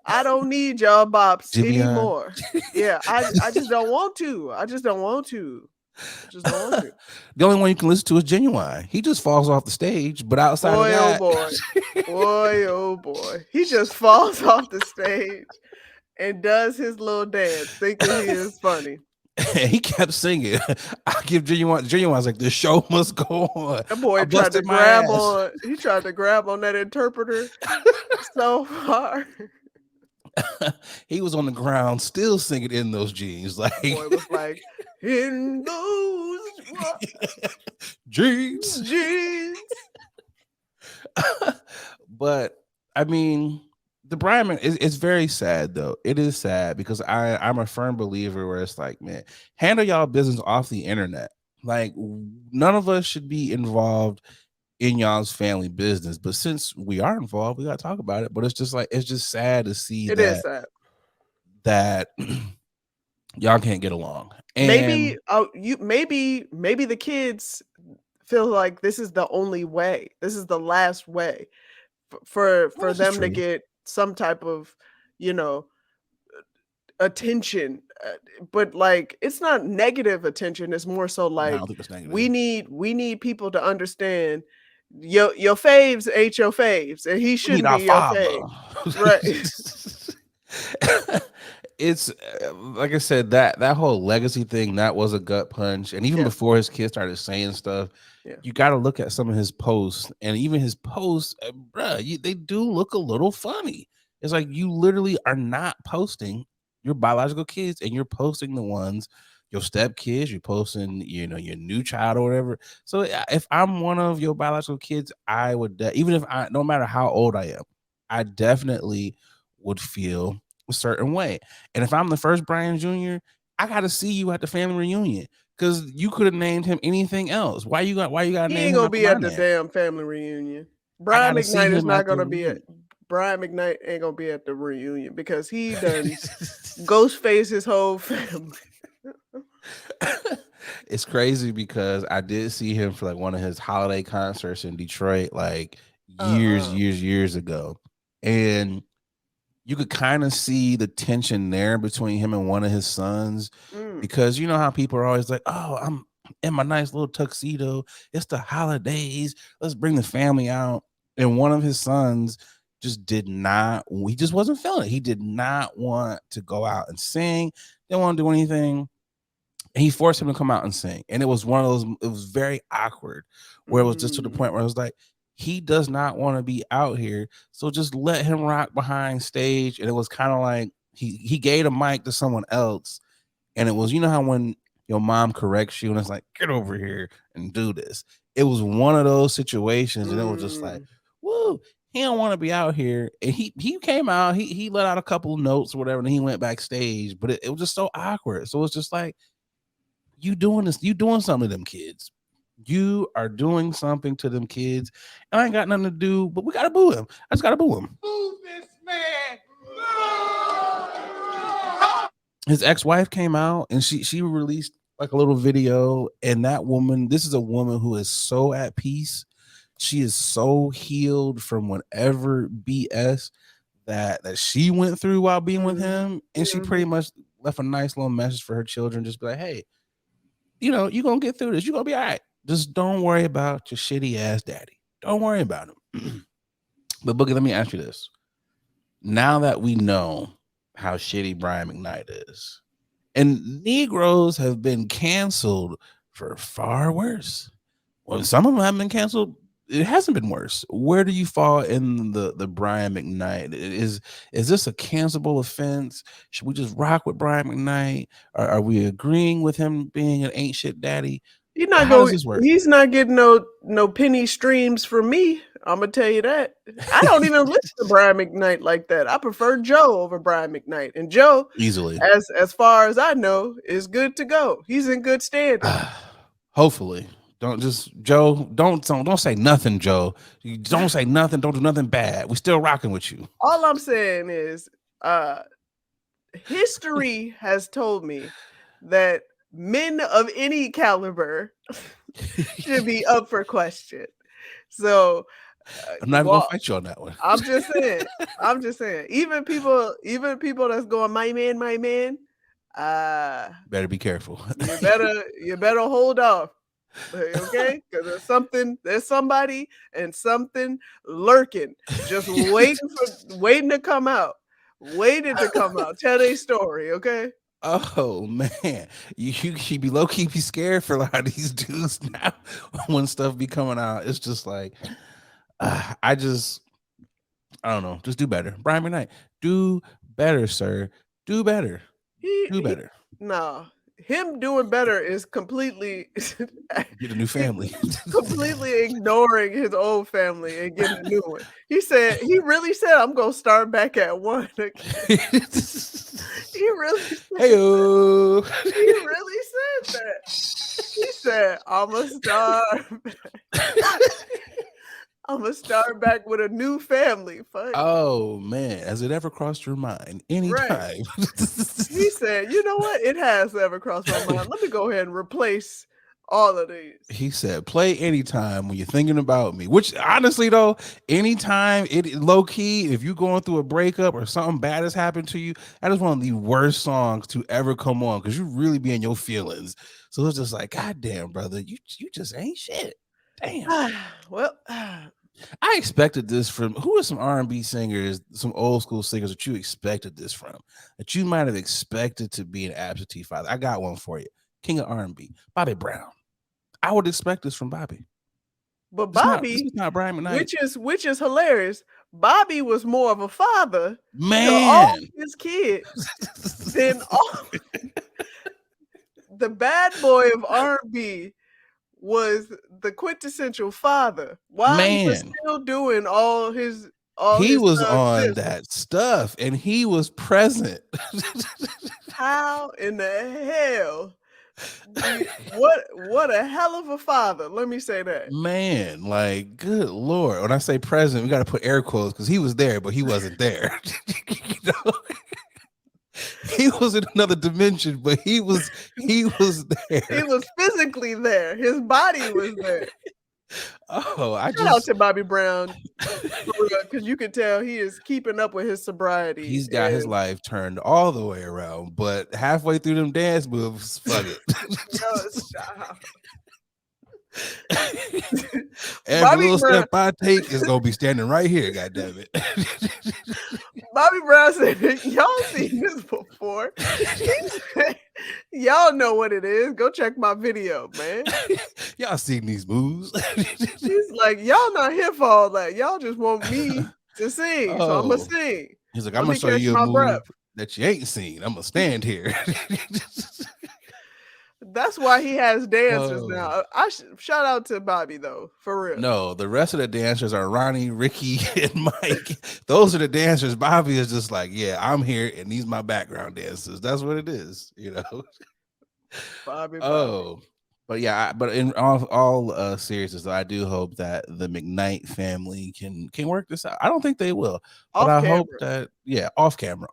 y'all bops anymore. Yeah, I just don't want to. The only one you can listen to is Genuine. He just falls off the stage, but outside of that, oh boy, he just falls off the stage and does his little dance, thinking he is funny. He kept singing. I give Genuine's like, the show must go on. That boy tried to grab on. He tried to grab on that interpreter so hard. He was on the ground still singing in those jeans. Like, boy was like, in those jeans. But I mean, the Brian Man, it's very sad though. It is sad because I'm a firm believer where it's like, man, handle y'all business off the internet. Like, none of us should be involved in y'all's family business, but since we are involved, we got to talk about it. But it's just like, it's just sad to see It is sad. that y'all can't get along. Maybe And maybe the kids feel like this is the only way. This is the last way for well, this is them to true. get some type of, you know, attention. But like it's not negative attention, it's more so No, I like don't think it's negative. we need people to understand your faves ain't your faves, and he We need shouldn't our be your father. fave. Right. It's like I said, that whole legacy thing, that was a gut punch. And even Yeah. before his kids started saying stuff, Yeah. you got to look at some of his posts, and even his posts, they do look a little funny. It's like you literally are not posting your biological kids, and you're posting the ones, your step kids, you're posting, you know, your new child or whatever. So if I'm one of your biological kids, I would, even if no matter how old I am, I definitely would feel a certain way. And if I'm the first Brian Jr., I got to see you at the family reunion, because you could have named him anything else. Why you got to He name ain't him gonna after be my at the name? damn family reunion. I Brian got to see McKnight is him not at the gonna be at reunion. Brian McKnight ain't gonna be at the reunion because he done Ghostface his whole family. It's crazy because I did see him for like one of his holiday concerts in Detroit, like years ago. And you could kind of see the tension there between him and one of his sons, Mm. because you know how people are always like, oh, I'm in my nice little tuxedo. It's the holidays. Let's bring the family out. And one of his sons just he just wasn't feeling it. He did not want to go out and sing. Didn't want to do anything. And he forced him to come out and sing. And it was one of those, it was very awkward, where it was just to the point where it was like, he does not want to be out here, so just let him rock behind stage. And it was kind of like he gave a mic to someone else, and it was, you know how when your mom corrects you and it's like, get over here and do this. It was one of those situations, and it was just like, woo, he don't want to be out here. And he came out, he let out a couple of notes or whatever, and he went backstage, but it was just so awkward. So it's just like, you doing this, you doing something to them kids. You are doing something to them kids. And I ain't got nothing to do, but we gotta boo him. I just gotta boo him. Boo this man. His ex-wife came out and she released like a little video. And that woman, this is a woman who is so at peace. She is so healed from whatever BS that she went through while being with him. And she pretty much left a nice little message for her children. Just be like, hey, you know, you're gonna get through this. You're gonna be all right. Just don't worry about your shitty ass daddy. Don't worry about him. But Boogie, let me ask you this. Now that we know how shitty Brian McKnight is, and Negroes have been canceled for far worse. Well, some of them haven't been canceled. It hasn't been worse. Where do you fall in the Brian McKnight? Is this a cancelable offense? Should we just rock with Brian McKnight? Are we agreeing with him being an ain't shit daddy? How does this work? He's not getting no penny streams from me. I'm gonna tell you that. I don't even listen to Brian McKnight like that. I prefer Joe over Brian McKnight. And Joe, Easily, as far as I know, is good to go. He's in good standing. Hopefully. Don't say nothing, Joe. You don't say nothing. Don't do nothing bad. We still rocking with you. All I'm saying is, history has told me that men of any caliber should be up for question. So I'm not even gonna fight you on that one. I'm just saying. Even people that's going, my man, Better be careful. you better hold off. Okay, because there's somebody and something lurking, just waiting to come out, tell their story. Okay. Oh man, you be low key be scared for a lot of these dudes now when stuff be coming out. It's just like, I don't know. Just do better, Brian McKnight. Do better, sir. Do better. Do better. No. Him doing better is completely Get a new family. completely ignoring his old family and getting a new one. He really said, I'm gonna start back at one again. He really said Hey-o. that. He really said that. He said, I'm a star. I'm gonna start back with a new family. Fuck. Oh man, has it ever crossed your mind Right. anytime? He said, you know what? It has ever crossed my mind. Let me go ahead and replace all of these. He said, play anytime when you're thinking about me. Which honestly though, anytime it low key, if you're going through a breakup or something bad has happened to you, that is one of the worst songs to ever come on because you really be in your feelings. So it's just like, God damn, brother, you just ain't shit. Damn. Well, I expected this from who are some R&B singers, some old school singers that you expected this from, that you might have expected to be an absentee father. I got one for you. King of R&B, Bobby Brown. I would expect this from Bobby. but This Bobby, is not Brian McKnight. which is hilarious. Bobby was more of a father to all Man. his kids than all. The bad boy of R&B was the quintessential father. While he was Man. still doing all his He was sons' on business. that stuff and he was present. How in the hell? What a hell of a father. Let me say that. Man, like, good Lord. When I say present, we got to put air quotes because he was there, but he wasn't there. You know? He was in another dimension, but he was there. He was physically there. His body was there. Oh, Shout out to Bobby Brown because you can tell he is keeping up with his sobriety. He's got his life turned all the way around, but halfway through them dance moves, fuck it. Yo, stop. Every little step I take is gonna be standing right here, goddamn it. Bobby Brown said, y'all seen this before. Y'all know what it is. Go check my video, man. Y'all seen these moves. He's like, y'all not here for all that. Y'all just want me to sing. So I'm gonna sing. He's like, I'm gonna show you a move breath. that you ain't seen. I'm gonna stand here. That's why he has dancers now. Shout out to Bobby though, for real. No, the rest of the dancers are Ronnie, Ricky, and Mike. Those are the dancers. Bobby is just like, yeah, I'm here, and these my background dancers. That's what it is, you know. Bobby. But yeah, but in all seriousness, I do hope that the McKnight family can work this out. I don't think they will, but I hope that off camera.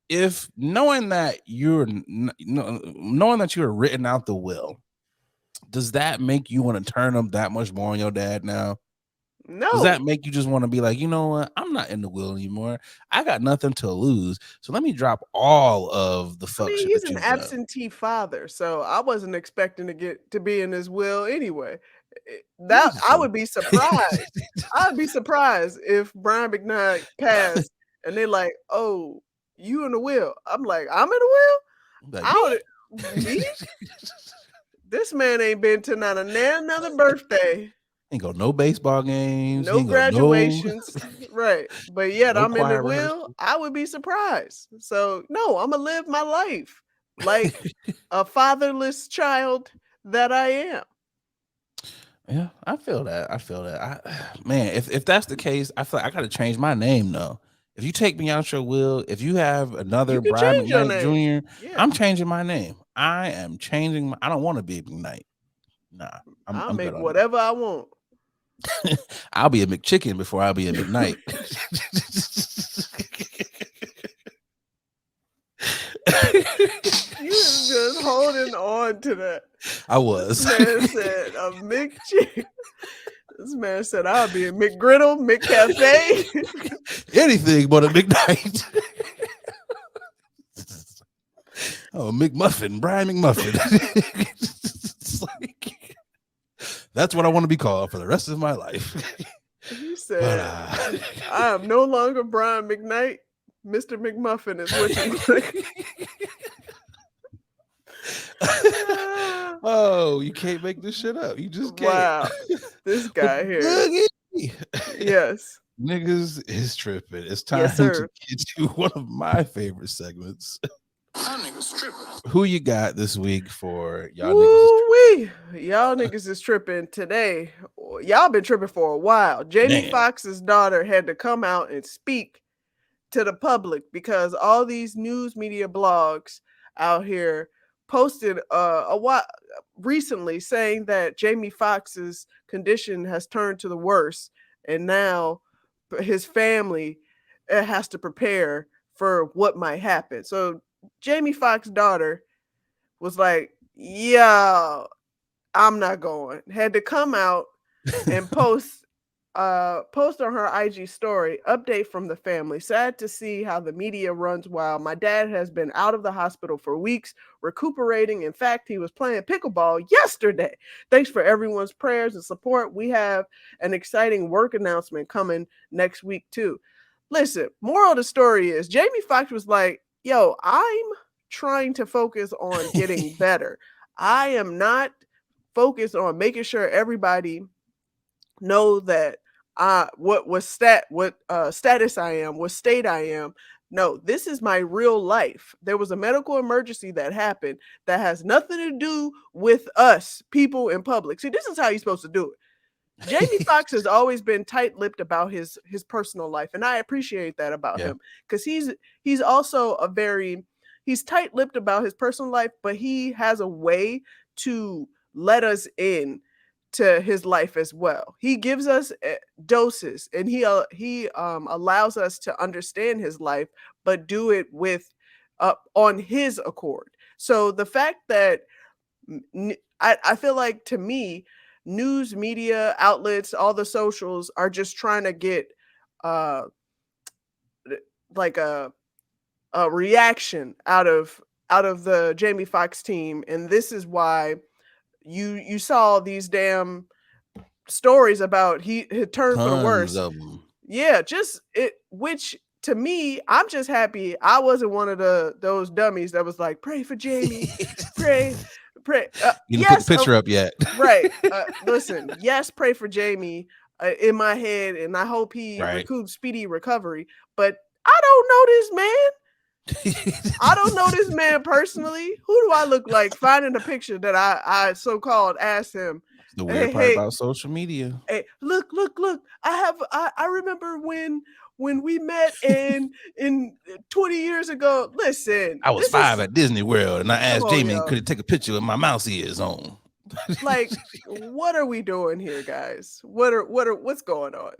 If knowing that you're written out the will, does that make you want to turn them that much more on your dad now? No. Does that make you just want to be like, you know what? I'm not in the will anymore. I got nothing to lose. So let me drop all of the fuck shit. He's an absentee father, so I wasn't expecting to be in his will anyway. That I would be surprised. I'd be surprised if Brian McKnight passed and they're like, oh, you in the will. I'm like, I'm in the will? Like, me? This man ain't been to not another birthday. Ain't go no baseball games. No graduations. Right. But yet I'm in the will. I would be surprised. So no, I'm going to live my life like a fatherless child that I am. Yeah, I feel that. Man, if that's the case, I feel like I got to change my name though. If you take me out your will, if you have another Brian McKnight Jr., I'm changing my name. I am changing. I don't want to be McKnight. Nah, I'll make whatever I want. I'll be a McChicken before I'll be a McKnight. You just holding on to that. I was. This man said a McChicken. This man said I'll be a McGriddle, McCafe. Anything but a McKnight. Oh, McMuffin, Brian McMuffin. It's like, that's what I want to be called for the rest of my life. He said, I am no longer Brian McKnight. Mr. McMuffin is what you like. Oh, you can't make this shit up. You just can't. Wow. This guy here. Yes. Niggas is tripping. It's time to get to one of my favorite segments. Who you got this week for y'all niggas? Y'all niggas is tripping today. Y'all been tripping for a while. Jamie Foxx's daughter had to come out and speak to the public because all these news media blogs out here posted a while recently saying that Jamie Foxx's condition has turned to the worse, and now his family has to prepare for what might happen. So Jamie Foxx's daughter was like, "Yeah, I'm not going." Had to come out and post on her IG story, update from the family. Sad to see how the media runs wild. My dad has been out of the hospital for weeks, recuperating. In fact, he was playing pickleball yesterday. Thanks for everyone's prayers and support. We have an exciting work announcement coming next week too. Listen, moral of the story is Jamie Foxx was like, yo, I'm trying to focus on getting better. I am not focused on making sure everybody know that what status I am, what state I am. No, this is my real life. There was a medical emergency that happened that has nothing to do with us, people in public. See, this is how you're supposed to do it. Jamie Foxx has always been tight-lipped about his personal life, and I appreciate that about him, because he's also he's tight-lipped about his personal life, but he has a way to let us in to his life as well. He gives us doses, and he allows us to understand his life, but do it with on his accord. So the fact that I feel like, to me, news media outlets, all the socials are just trying to get like a reaction out of the Jamie Foxx team, and this is why you saw these damn stories about he had turned for the worse. Yeah, just it. Which to me, I'm just happy I wasn't one of those dummies that was like, pray for Jamie, pray. You didn't put the picture up yet, right? Listen, yes, pray for Jamie in my head, and I hope he recoups speedy recovery. But I don't know this man. I don't know this man personally. Who do I look like? Finding a picture that I so-called asked him. The weird part about social media. Hey, look. I remember when we met in 20 years ago. Listen, I was 5 at Disney World, and I asked Jamie, could he take a picture with my mouse ears on? Like, what are we doing here, guys? What's going on?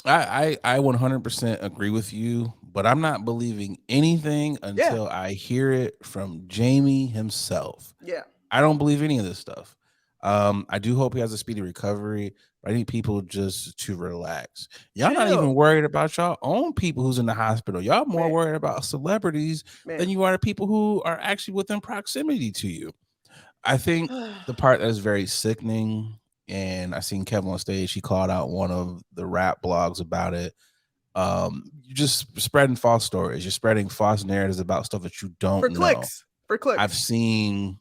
I 100% agree with you, but I'm not believing anything until I hear it from Jamie himself. Yeah. I don't believe any of this stuff. I do hope he has a speedy recovery, but I need people just to relax. Y'all not even worried about y'all own people who's in the hospital. Y'all more worried about celebrities than you are the people who are actually within proximity to you. I think the part that is very sickening, and I seen Kevin on stage, he called out one of the rap blogs about it. You're just spreading false stories. You're spreading false narratives about stuff that you don't know. For clicks. I've seen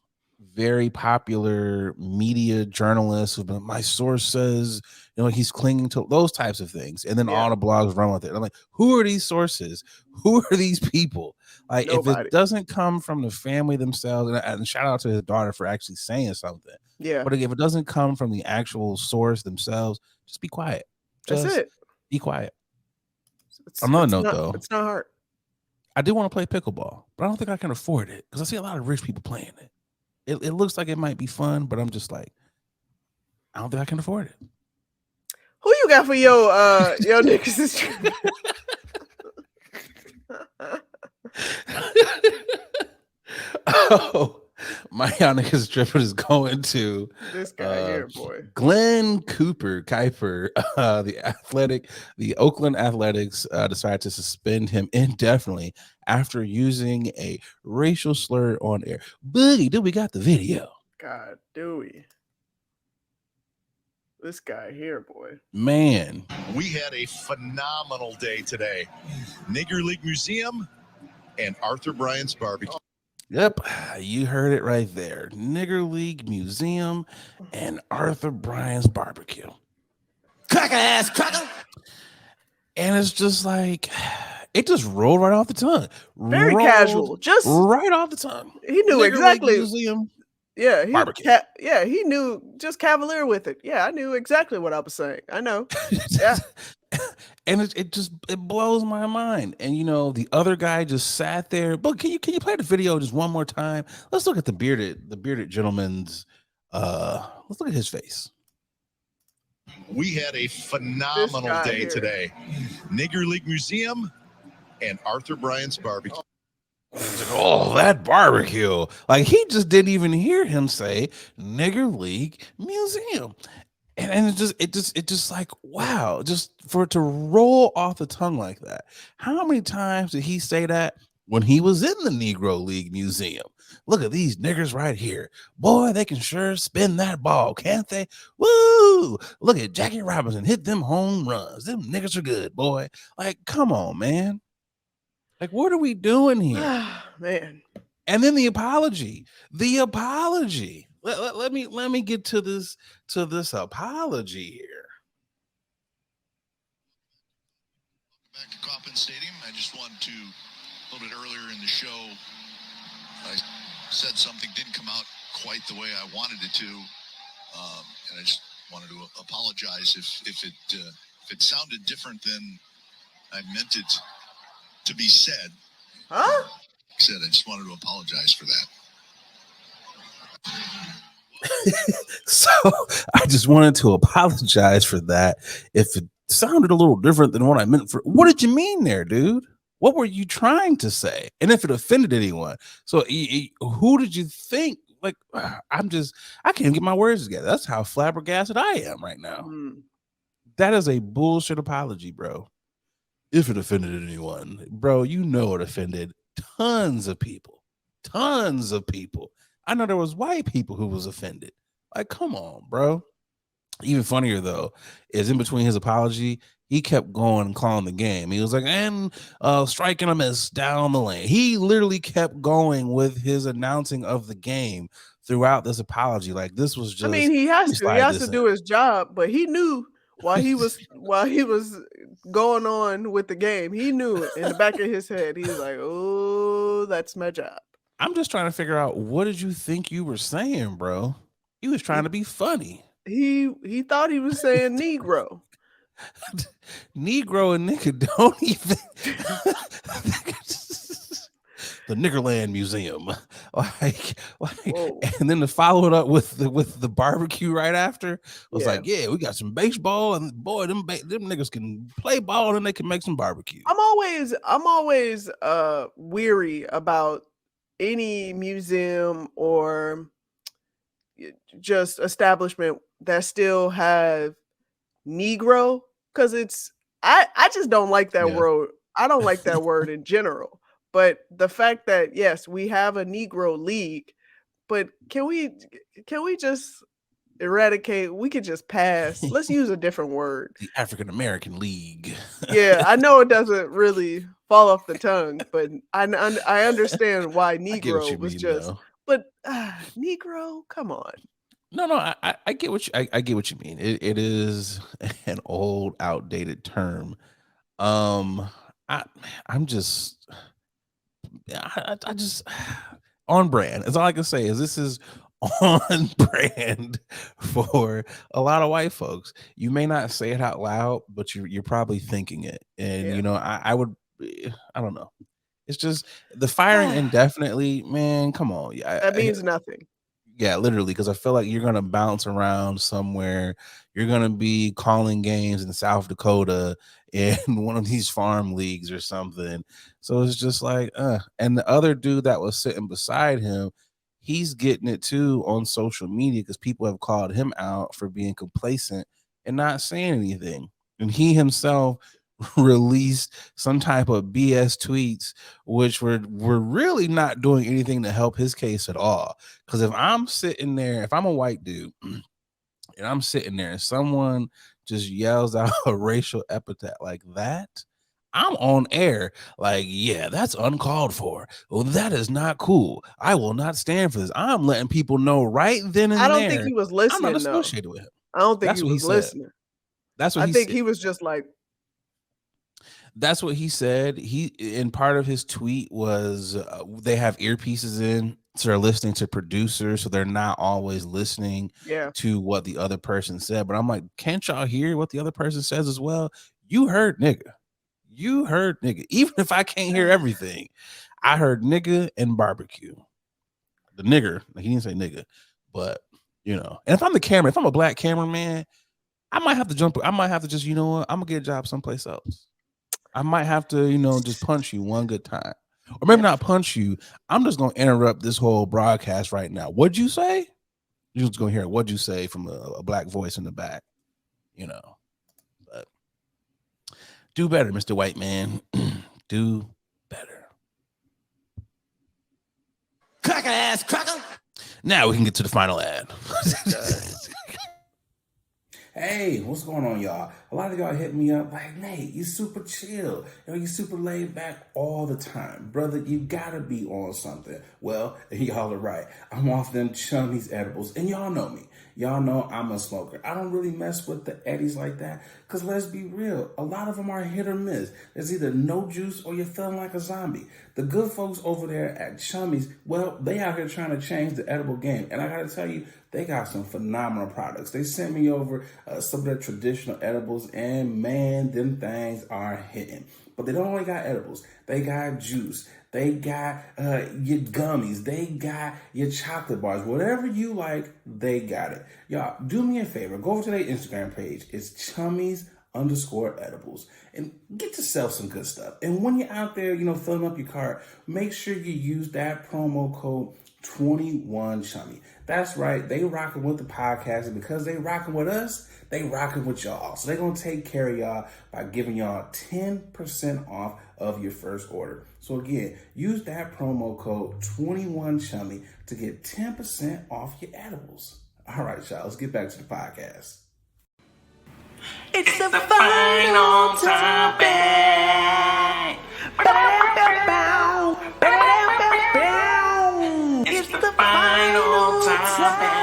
very popular media journalists who've been, my source says, he's clinging to those types of things. And then all the blogs run with it. I'm like, who are these sources? Who are these people? Like, nobody. If it doesn't come from the family themselves, and shout out to his daughter for actually saying something. Yeah. But if it doesn't come from the actual source themselves, just be quiet. That's it. Be quiet. Another note, though. It's not hard. I do want to play pickleball, but I don't think I can afford it because I see a lot of rich people playing it. It looks like it might be fun, but I'm just like, I don't think I can afford it. Who you got for your niggas? My niggas trip is going to this guy here, boy. Glenn Kuiper, the Oakland Athletics decided to suspend him indefinitely after using a racial slur on air. Boogie, do we got the video? God, do we? This guy here, boy. Man. We had a phenomenal day today. Nigger League Museum and Arthur Bryant's Barbecue. Yep, you heard it right there. Nigger League Museum and Arthur Bryant's Barbecue. Cracker ass cracker. And it's just like, it just rolled right off the tongue. Very casual. Just right off the tongue. He knew Nigger exactly. League Museum. Yeah, barbecue. He knew, just cavalier with it. Yeah, I knew exactly what I was saying. I know. Yeah. And it blows my mind. And the other guy just sat there. But can you play the video just one more time? Let's look at the bearded gentleman's let's look at his face. We had a phenomenal day here today. Nigger League Museum and Arthur Bryant's barbecue. Oh, that barbecue. Like, he just didn't even hear him say Nigger League Museum. And it just like, wow, just for it to roll off the tongue like that. How many times did he say that when he was in the Negro League Museum? Look at these niggers right here. Boy, they can sure spin that ball, can't they? Woo! Look at Jackie Robinson hit them home runs. Them niggers are good, boy. Like, come on, man. Like, what are we doing here? Man. And then the apology. Let me get to this apology here. Back to Kauffman Stadium. I just wanted to, a little bit earlier in the show, I said something didn't come out quite the way I wanted it to, and I just wanted to apologize if it sounded different than I meant it to be said. Huh? I said I just wanted to apologize for that. So I just wanted to apologize for that. If it sounded a little different than what I meant for, what did you mean there, dude? What were you trying to say? And if it offended anyone, so who did you think? Like, I can't get my words together. That's how flabbergasted I am right now. That is a bullshit apology, bro. If it offended anyone, bro, it offended tons of people. I know there was white people who was offended. Like, come on, bro. Even funnier, though, is in between his apology, he kept going and calling the game. He was like, and striking a miss down the lane. He literally kept going with his announcing of the game throughout this apology. Like, this was just, I mean, he has to do his job, but he knew while he was going on with the game, he knew it in the back of his head. He was like, oh, that's my job. I'm just trying to figure out, what did you think you were saying, bro? He was trying to be funny. He thought he was saying Negro. Negro and nigga don't even the Niggerland Museum. Like and then to follow it up with the barbecue right after was like, yeah, we got some baseball, and boy, them niggas can play ball and they can make some barbecue. I'm always weary about any museum or just establishment that still have Negro, because I just don't like that word. I don't like that word in general. But the fact that, yes, we have a Negro League, but can we just eradicate? We could just pass. Let's use a different word. The African American League. Yeah, I know it doesn't really fall off the tongue, but I understand why Negro was just. Though. But Negro, come on. No, I get what I get what you mean. It is an old, outdated term. I'm just on brand. That's all I can say is this is on brand for a lot of white folks. You may not say it out loud, but you're probably thinking it. And I don't know. It's just the firing indefinitely, man. Come on, that means nothing. Yeah, literally, because I feel like you're gonna bounce around somewhere. You're gonna be calling games in South Dakota in one of these farm leagues or something. So it's just like, and the other dude that was sitting beside him, he's getting it too on social media because people have called him out for being complacent and not saying anything. And he himself released some type of BS tweets, which were really not doing anything to help his case at all. Because if I'm sitting there, if I'm a white dude and I'm sitting there and someone just yells out a racial epithet like that, I'm on air like, yeah, that's uncalled for. Well, that is not cool. I will not stand for this. I'm letting people know right then and there. I don't think he was listening. I'm not associated with him. I don't think he was listening. That's what I think he was just like. That's what he said. In part of his tweet was they have earpieces in, so they're listening to producers, so they're not always listening to what the other person said. But I'm like, can't y'all hear what the other person says as well? You heard nigga. You heard nigga. Even if I can't hear everything, I heard nigga and barbecue. The nigger, he didn't say nigga, but you know. And if I'm the camera, if I'm a black cameraman, I might have to jump. I might have to just, you know what? I'm gonna get a job someplace else. I might have to, you know, just punch you one good time, or maybe not punch you. I'm just gonna interrupt this whole broadcast right now. What'd you say? You're just gonna hear what'd you say from a black voice in the back, you know. But do better, Mr. White Man. Do better. Cracker ass cracker. Now we can get to the final ad. Hey, what's going on, y'all? A lot of y'all hit me up like, Nate, you super chill. You know, you super laid back all the time. Brother, you gotta be on something. Well, y'all are right. I'm off them chummies edibles, and y'all know me. Y'all know I'm a smoker. I don't really mess with the eddies like that, because let's be real, a lot of them are hit or miss. There's either no juice or you're feeling like a zombie. The good folks over there at Chummies, well, they out here trying to change the edible game. And I gotta tell you, they got some phenomenal products. They sent me over some of their traditional edibles, and man, them things are hitting. But they don't only got edibles. They got juice. They got your gummies. They got your chocolate bars. Whatever you like, they got it. Y'all, do me a favor. Go over to their Instagram page. It's Chummies_edibles. And get yourself some good stuff. And when you're out there, you know, filling up your cart, make sure you use that promo code 21Chummy. That's right. They rocking with the podcast, and because they rocking with us, they rocking with y'all. So they're going to take care of y'all by giving y'all 10% off of your first order. So again, use that promo code 21Chummy to get 10% off your edibles. All right, y'all, let's get back to the podcast. It's the final topic. It's the final topic.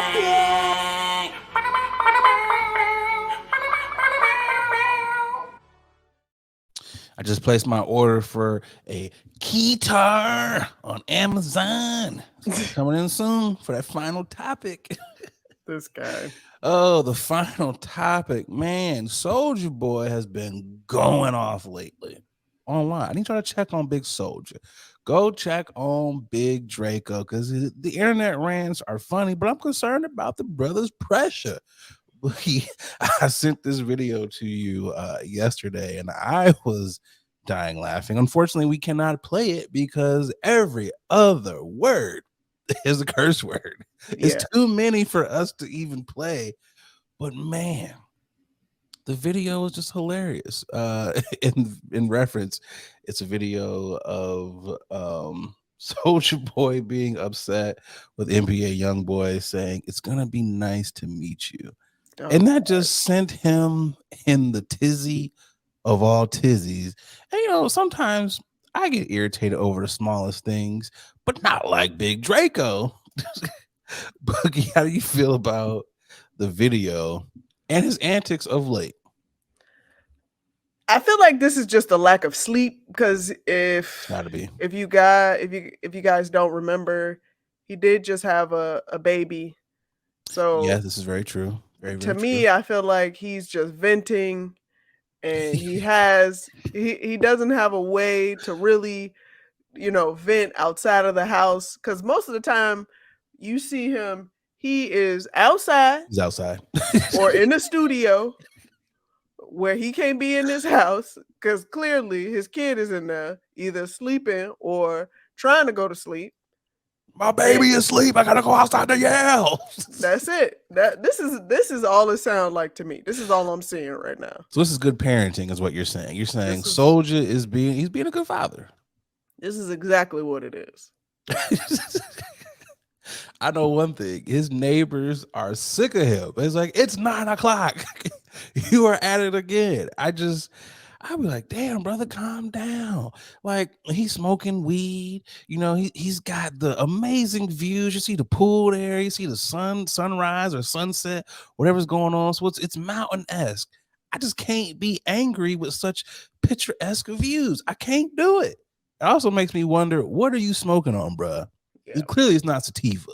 I just placed my order for a guitar on Amazon. It's coming in soon for that final topic. This guy. Oh, the final topic, man. Soulja Boy has been going off lately online. I need y'all to check on Big Soulja. Go check on Big Draco, because the internet rants are funny, but I'm concerned about the brother's pressure. I sent this video to you yesterday, and I was dying laughing. Unfortunately, we cannot play it because every other word is a curse word. It's too many for us to even play. But man, the video is just hilarious. In reference, it's a video of Soulja Boy being upset with NBA YoungBoy saying it's gonna be nice to meet you. And that just sent him in the tizzy of all tizzies. And, you know, sometimes I get irritated over the smallest things, but not like Big Draco. Boogie, how do you feel about the video and his antics of late? I feel like this is just a lack of sleep, because if you guys don't remember, he did just have a baby. So yeah, this is very true. Very to me, true. I feel like he's just venting, and he doesn't have a way to really, you know, vent outside of the house, because most of the time you see him, he is outside. He's outside. Or in the studio where he can't be in his house, because clearly his kid is in there either sleeping or trying to go to sleep. My baby is asleep. I gotta go outside to yell. That's it. This is all it sounds like to me. This is all I'm seeing right now. So this is good parenting, is what you're saying. You're saying Soulja is being a good father. This is exactly what it is. I know one thing. His neighbors are sick of him. It's like, it's 9 o'clock. You are at it again. I'd be like, damn, brother, calm down. Like, he's smoking weed. You know, he's got the amazing views. You see the pool there. You see the sunrise or sunset, whatever's going on. So it's mountain-esque. I just can't be angry with such picturesque views. I can't do it. It also makes me wonder, what are you smoking on, bruh? Yeah. Clearly, it's not sativa,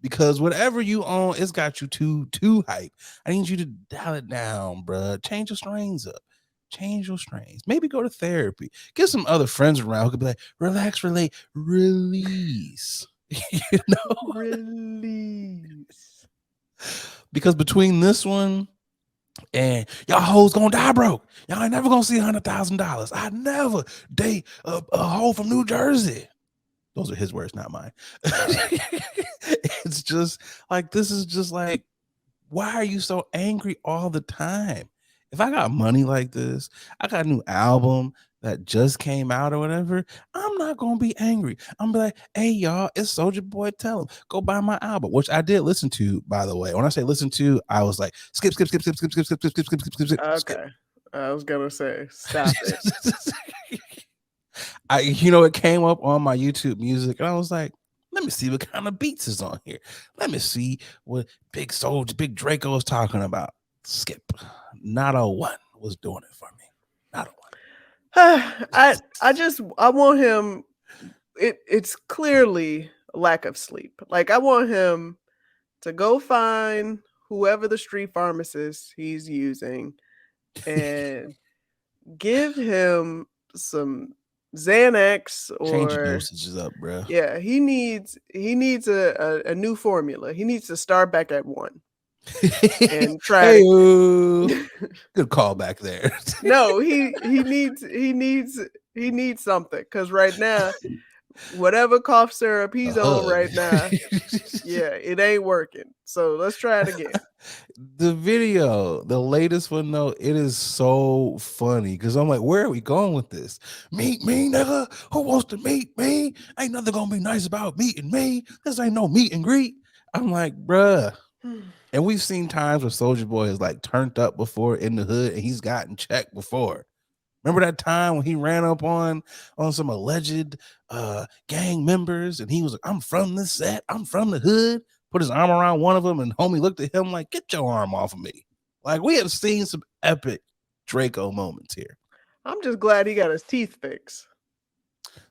because whatever you own, it's got you too hype. I need you to dial it down, bruh. Change your strains up. Change your strains. Maybe go to therapy. Get some other friends around who could be like, relax, relate, release. You know? Release. Because between this one and y'all hoes gonna die broke. Y'all ain't never gonna see $100,000. I never date a hoe from New Jersey. Those are his words, not mine. It's just like, this is just like, why are you so angry all the time? If I got money like this, I got a new album that just came out or whatever, I'm not gonna be angry. I'm gonna be like, hey y'all, it's Soulja Boy, tell him, go buy my album, which I did listen to, by the way. When I say listen to, I was like, skip. Okay. I was gonna say, stop it. It came up on my YouTube music, and I was like, let me see what kind of beats is on here. Let me see what Big Draco is talking about. Skip. Not a one was doing it for me. Not a one. I want him. It's clearly a lack of sleep. Like, I want him to go find whoever the street pharmacist he's using and give him some Xanax, Change your or dosages up, bro. yeah, he needs a new formula. He needs to start back at 1 and try to good call back there. No, he needs something, because right now, whatever cough syrup he's on right now, yeah, it ain't working. So let's try it again. The video, the latest one, though, it is so funny because I'm like, where are we going with this? Meet me, nigga. Who wants to meet me? Ain't nothing gonna be nice about meeting me. This ain't no meet and greet. I'm like, bruh. And we've seen times where Soulja Boy is like turned up before in the hood, and he's gotten checked before. Remember that time when he ran up on some alleged gang members, and he was like, I'm from this set, I'm from the hood, put his arm around one of them, and homie looked at him like, get your arm off of me. Like, we have seen some epic Draco moments here. I'm just glad he got his teeth fixed.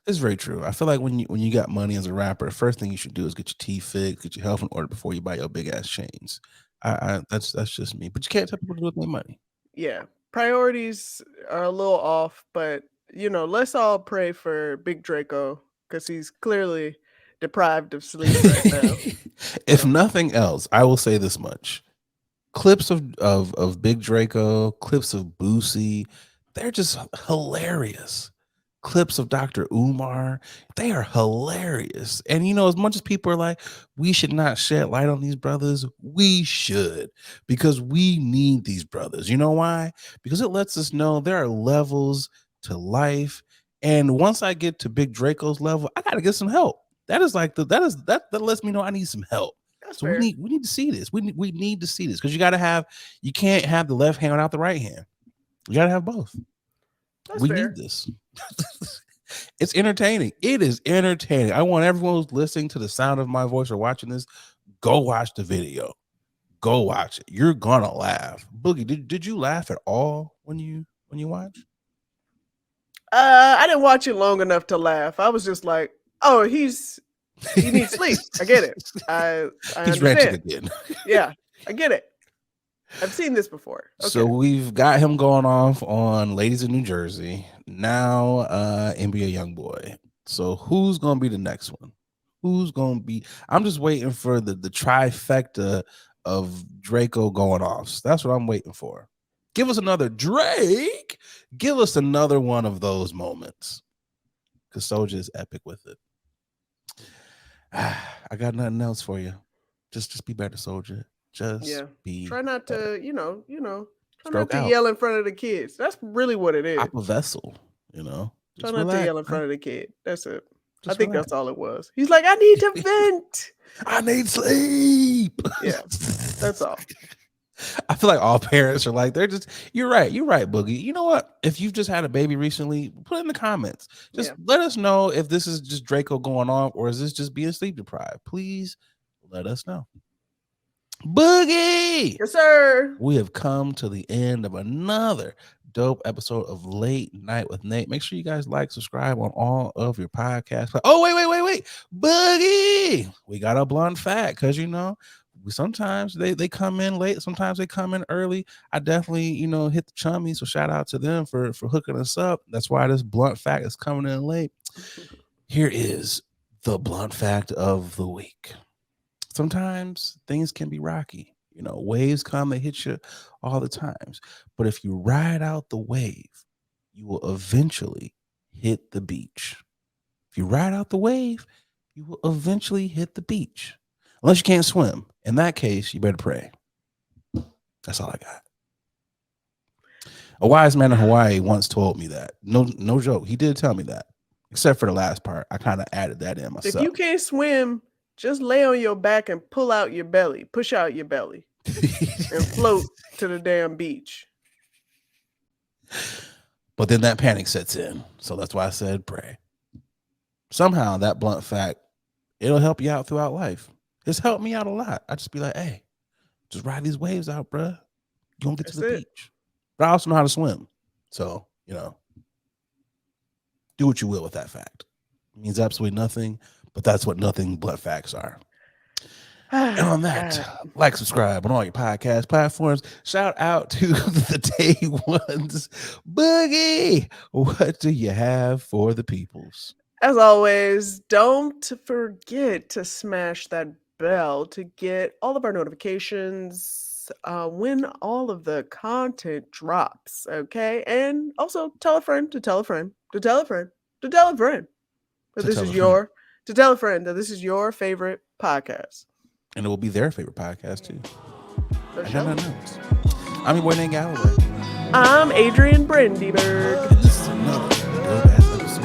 It's very true. I feel like when you got money as a rapper, the first thing you should do is get your teeth fixed, get your health in order before you buy your big ass chains. That's just me. But you can't tell people to do with their money. Yeah, priorities are a little off, but let's all pray for Big Draco, because he's clearly deprived of sleep right now. If nothing else, I will say this much: clips of Big Draco, clips of Boosie, they're just hilarious. Clips of Dr. Umar, they are hilarious. And as much as people are like, we should not shed light on these brothers, we should, because we need these brothers. You know why? Because it lets us know there are levels to life. And once I get to Big Draco's level, I gotta get some help. That lets me know I need some help. That's So fair. we need to see this. We need to see this, because you can't have the left hand without the right hand. You gotta have both. That's We fair. need this. It's entertaining. It is entertaining. I want everyone who's listening to the sound of my voice or watching this, go watch the video. Go watch it. You're gonna laugh. Boogie, did you laugh at all when you watched? I didn't watch it long enough to laugh. I was just like, oh, he needs sleep. I get it. I He's ranting understand. again. Yeah, I get it. I've seen this before. Okay. So we've got him going off on Ladies in New Jersey. Now NBA Youngboy. So who's gonna be the next one? Who's gonna be? I'm just waiting for the trifecta of Draco going off. So that's what I'm waiting for. Give us another Drake. Give us another one of those moments. Because Soulja is epic with it. I got nothing else for you. Just be better, Soulja. Try not to, try Stroke not to out. yell in front of the kids. That's really what it is. Pop a vessel, Try Just not relax, to yell in man. front of the kid. That's it. Just I think relax. that's all it was. He's like, I need to vent. I need sleep. Yeah, that's all. I feel like all parents are like, you're right, Boogie. You know what? If you've just had a baby recently, put it in the comments. Just let us know if this is just Draco going on, or is this just being sleep deprived. Please let us know. Boogie. Yes, sir. We have come to the end of another dope episode of Late Night with Nate. Make sure you guys like, subscribe on all of your podcasts. Oh, wait. Boogie. We got a blunt fact, because sometimes they come in late, sometimes they come in early. I definitely, hit the chummies, so shout out to them for hooking us up. That's why this blunt fact is coming in late. Here is the blunt fact of the week. Sometimes things can be rocky. Waves come, they hit you all the times. But if you ride out the wave, you will eventually hit the beach. If you ride out the wave, you will eventually hit the beach. Unless you can't swim. In that case, you better pray. That's all I got. A wise man in Hawaii once told me that. No joke. He did tell me that. Except for the last part. I kind of added that in myself. If you can't swim, just lay on your back and pull out your belly. Push out your belly. And float to the damn beach. But then that panic sets in. So that's why I said pray. Somehow that blunt fact, it'll help you out throughout life. It's helped me out a lot. I just be like, hey, just ride these waves out, bruh. You won't get to the beach. But I also know how to swim. So, do what you will with that fact. It means absolutely nothing, but that's what nothing but facts are. And on that, like, subscribe on all your podcast platforms. Shout out to the Day Ones. Boogie, what do you have for the peoples? As always, don't forget to smash that bell to get all of our notifications when all of the content drops, okay? And also tell a friend to tell a friend to tell a friend to tell a friend that this is your to tell a friend that this is your favorite podcast. And it will be their favorite podcast too. For I sure. got notes. I'm your boy Nate Galloway. I'm Adrian Brandyberg. And this is another dope ass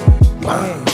episode. Wow.